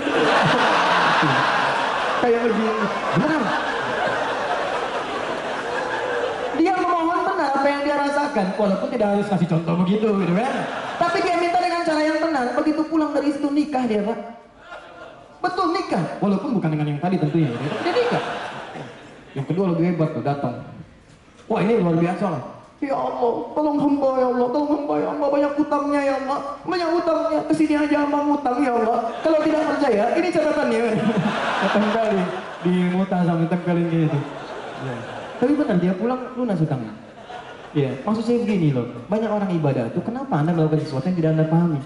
Kayak begini, benar. Dia memohon benar apa yang dia rasakan, walaupun tidak harus kasih contoh begitu, gitu kan? Tapi dia minta dengan cara yang benar. Begitu pulang dari situ nikah dia, Pak. Betul nikah, walaupun bukan dengan yang tadi tentunya. Dia nikah. Yang kedua lebih hebat tuh, datang. Wah ini luar biasa lah. Ya Allah, tolong hamba ya Allah, tolong hamba ya Allah, banyak utangnya ya Allah, banyak utangnya, kesini aja hamba ngutang ya Allah. Kalau tidak percaya, ini catatannya. Datang kali di Multazam ditempelin gitu. Ya. Tapi benar dia pulang lunas utangnya. Ya, maksud saya begini loh, banyak orang ibadah tuh kenapa Anda melakukan sesuatu yang tidak Anda pahami?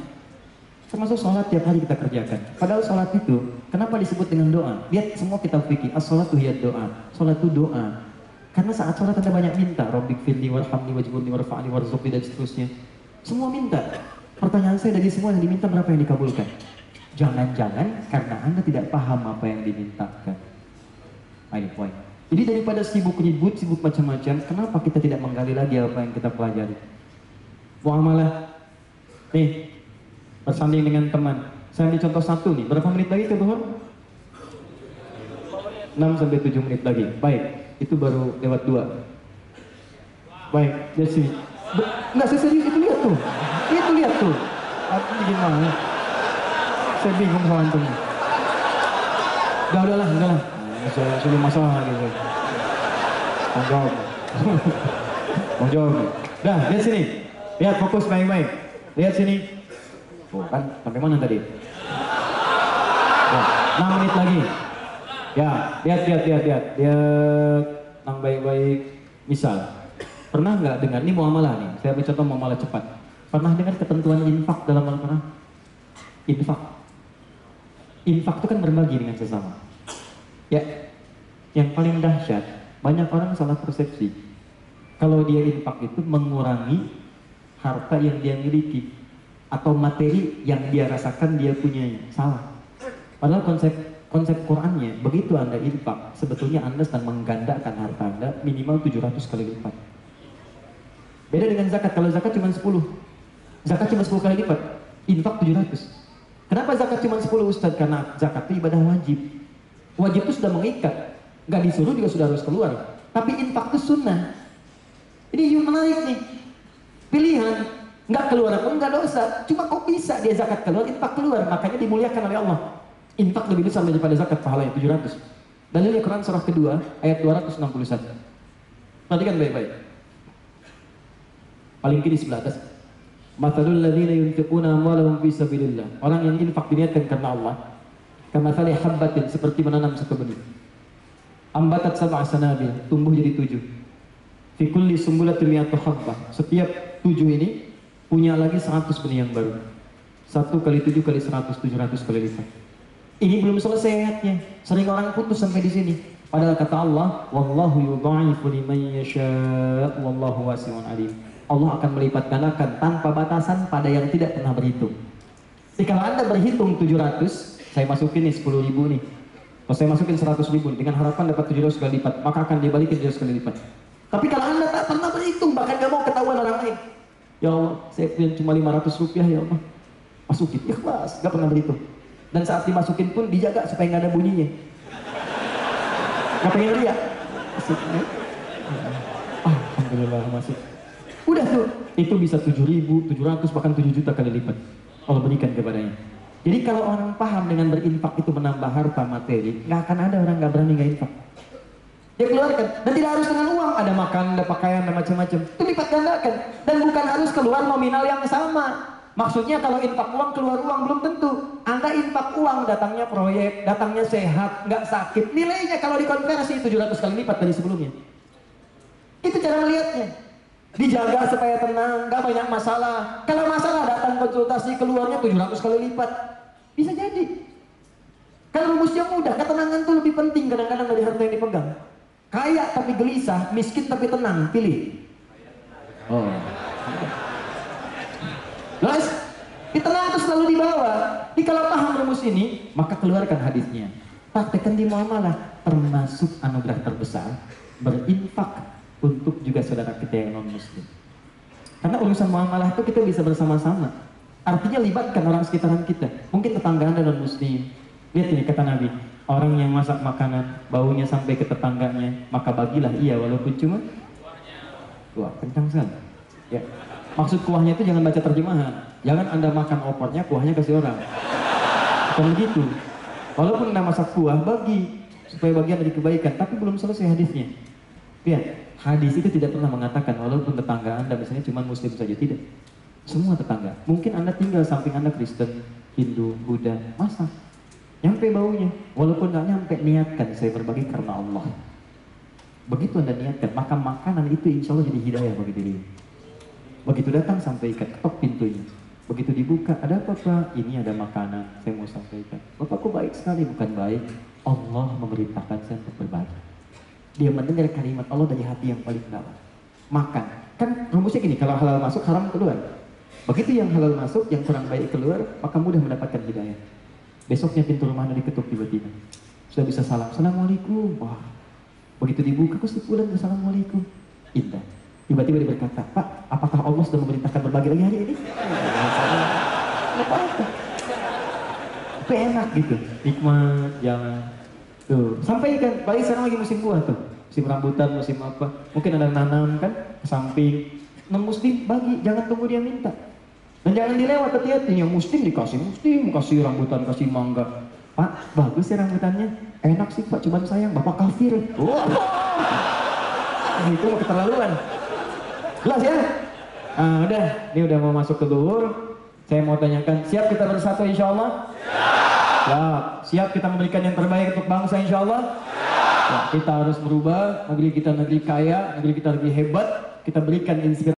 Termasuk sholat tiap hari kita kerjakan. Padahal sholat itu, kenapa disebut dengan doa? Lihat semua kita fikir, as-sholatu hiya doa. Sholat itu doa. Karena saat sholat Anda banyak minta, Rabbik firli warhamni wajburni warfa'ni warzuqni dan seterusnya. Semua minta. Pertanyaan saya dari semua yang diminta berapa yang dikabulkan? Jangan-jangan karena Anda tidak paham apa yang dimintakan. Ini poin. Jadi daripada sibuk ribut, sibuk macam-macam, kenapa kita tidak menggali lagi apa yang kita pelajari? Muamalah. Nih, bersanding dengan teman. Saya ambil contoh satu nih. Berapa menit lagi ke Zuhur? 6 sampai 7 menit lagi. Baik, itu baru lewat 2. Baik, ya sih. Enggak, saya serius, itu lihat tuh. Itu lihat tuh. Artinya gimana? Saya bingung sama antum. Udahlah. Saya sudah masalah gitu. Mau jawab. Mau jawab. Dah, lihat sini. Lihat, fokus baik-baik. Lihat sini. Oh, kan, sampai mana tadi? Ya, 6 menit lagi. Ya, lihat. Lihat, nang baik-baik. Misal, pernah nggak dengar, ini muamalah nih, saya ambil contoh muamalah cepat. Pernah dengar ketentuan infak dalam Al-Quran? Infak itu kan berbagi dengan sesama. Ya, yang paling dahsyat, banyak orang salah persepsi. Kalau dia infak itu mengurangi harta yang dia miliki atau materi yang dia rasakan dia punya. Salah. Padahal konsep Qurannya, begitu Anda infak, sebetulnya Anda sedang menggandakan harta Anda minimal 700 kali lipat. Beda dengan zakat. Kalau zakat cuma 10, zakat cuma 10 kali lipat, infak 700. Kenapa zakat cuma 10 Ustaz? Karena zakat itu ibadah wajib. Wajib itu sudah mengikat, nggak disuruh juga sudah harus keluar. Tapi infak itu sunnah. Ini menarik nih, pilihan. Nggak keluar pun nggak dosa. Cuma kok bisa dia zakat keluar, infak keluar, makanya dimuliakan oleh Allah. Infak lebih besar daripada zakat, pahalanya 700. Dalilnya Quran surah kedua ayat 261. Perhatikan baik-baik. Paling kiri sebelah atas. Mathalul ladzina yunfiquna amwalahum fi sabilillah. Orang yang infak diniatkan karena Allah. Kamathali habbatin, seperti menanam satu benih. Ambatat sab'a sanabil, tumbuh jadi 7. Fi kulli sumbulatin mi'atu habbah. Setiap 7 ini punya lagi 100 benih yang baru. 1 kali 7 kali 100, 700 kali lipat. Ini belum selesai ayatnya. Sering orang putus sampai di sini. Padahal kata Allah, wallahu yudha'ifu liman yasha' wallahu wasi'un alim. Allah akan melipat gandakan tanpa batasan pada yang tidak pernah berhitung. Jadi kalau Anda berhitung 700, saya masukin nih 10.000 nih. Kalau saya masukin 100.000 dengan harapan dapat 700 kali lipat, maka akan dibalikin 700 kali lipat. Tapi kalau Anda tak pernah berhitung, bahkan gak mau ketahuan orang lain, ya Allah, saya punya cuma 500 rupiah ya Allah, masukin, ikhlas, gak pernah berhitung. Dan saat dimasukin pun dijaga supaya gak ada bunyinya. Gak pengen lihat. Alhamdulillah masuk. Udah tuh, itu bisa 7.000, 700, bahkan 7 juta kali lipat Allah berikan kepadanya. Jadi kalau orang paham dengan berinfak itu menambah harta materi, nggak akan ada orang nggak berani nggak infak. Dia keluarkan, dan tidak harus dengan uang, ada makan, ada pakaian, ada macam-macam. Itu lipat gandakan, dan bukan harus keluar nominal yang sama. Maksudnya kalau infak uang keluar uang belum tentu. Anda infak uang datangnya proyek, datangnya sehat, nggak sakit, nilainya kalau dikonversi 700 kali lipat dari sebelumnya. Itu cara melihatnya. Dijaga supaya tenang, nggak banyak masalah. Kalau masalah datang konsultasi keluarnya 700 kali lipat. Bisa jadi. Kan rumusnya mudah, ketenangan itu lebih penting kadang-kadang dari harta yang dipegang. Kaya tapi gelisah, miskin tapi tenang, pilih. Oh. Guys, tenang itu selalu dibawa. Jadi kalau paham rumus ini, maka keluarkan hadisnya. Praktekkan di muamalah, termasuk anugerah terbesar, berinfak untuk juga saudara kita yang non muslim. Karena urusan muamalah itu kita bisa bersama-sama. Artinya libatkan orang sekitaran kita. Mungkin tetangga Anda non muslim. Lihat ini kata Nabi, orang yang masak makanan baunya sampai ke tetangganya, maka bagilah ia walaupun cuma kuah, kencang sekali. Ya. Maksud kuahnya itu jangan baca terjemahan. Jangan Anda makan opornya, kuahnya kasih orang. Bukan begitu. Walaupun Anda masak kuah, bagi supaya bagian dari kebaikan, tapi belum selesai hadisnya. Lihat. Hadis itu tidak pernah mengatakan walaupun tetangga Anda misalnya cuma muslim saja, tidak. Semua tetangga. Mungkin Anda tinggal samping Anda Kristen, Hindu, Buddha, masak. Nyampe baunya. Walaupun nggak nyampe, niatkan saya berbagi karena Allah. Begitu Anda niatkan, maka makanan itu insya Allah jadi hidayah bagi diri. Begitu datang sampaikan, ketok pintunya. Begitu dibuka, ada apa Pak? Ini ada makanan, saya mau sampaikan. Bapakku baik sekali, bukan baik. Allah memerintahkan saya untuk berbagi. Dia mendengar kalimat Allah dari hati yang paling dalam. Makan. Kan rumusnya gini, kalau halal masuk, haram keluar. Begitu yang halal masuk, yang kurang baik keluar, maka mudah mendapatkan hidayah. Besoknya pintu rumah Anda diketuk tiba-tiba. Sudah bisa salam, Assalamualaikum. Wah, begitu dibuka, kok sepulang Assalamualaikum. Indah. Tiba-tiba dia berkata, Pak, apakah Allah sudah memerintahkan berbagi lagi hari ini? Apa-apa. Tapi enak gitu. Nikmat, jangan. Tuh, sampaikan, baik sekarang lagi musim buah tuh, musim rambutan, musim apa, mungkin ada nanam kan, ke samping, non muslim bagi, jangan tunggu dia minta, dan jangan dilewat, hati-hati, yang muslim dikasih muslim, kasih rambutan, kasih mangga, Pak, bagus ya rambutannya, enak sih Pak, cuman sayang, Bapak kafir, itu mau keterlaluan, jelas ya, udah, ini udah mau masuk ke zuhur, saya mau tanyakan, siap kita bersatu insya Allah? Siap kita memberikan yang terbaik untuk bangsa insya Allah. Ya, kita harus berubah, negeri kita negeri kaya, negeri kita negeri hebat, kita berikan inspirasi.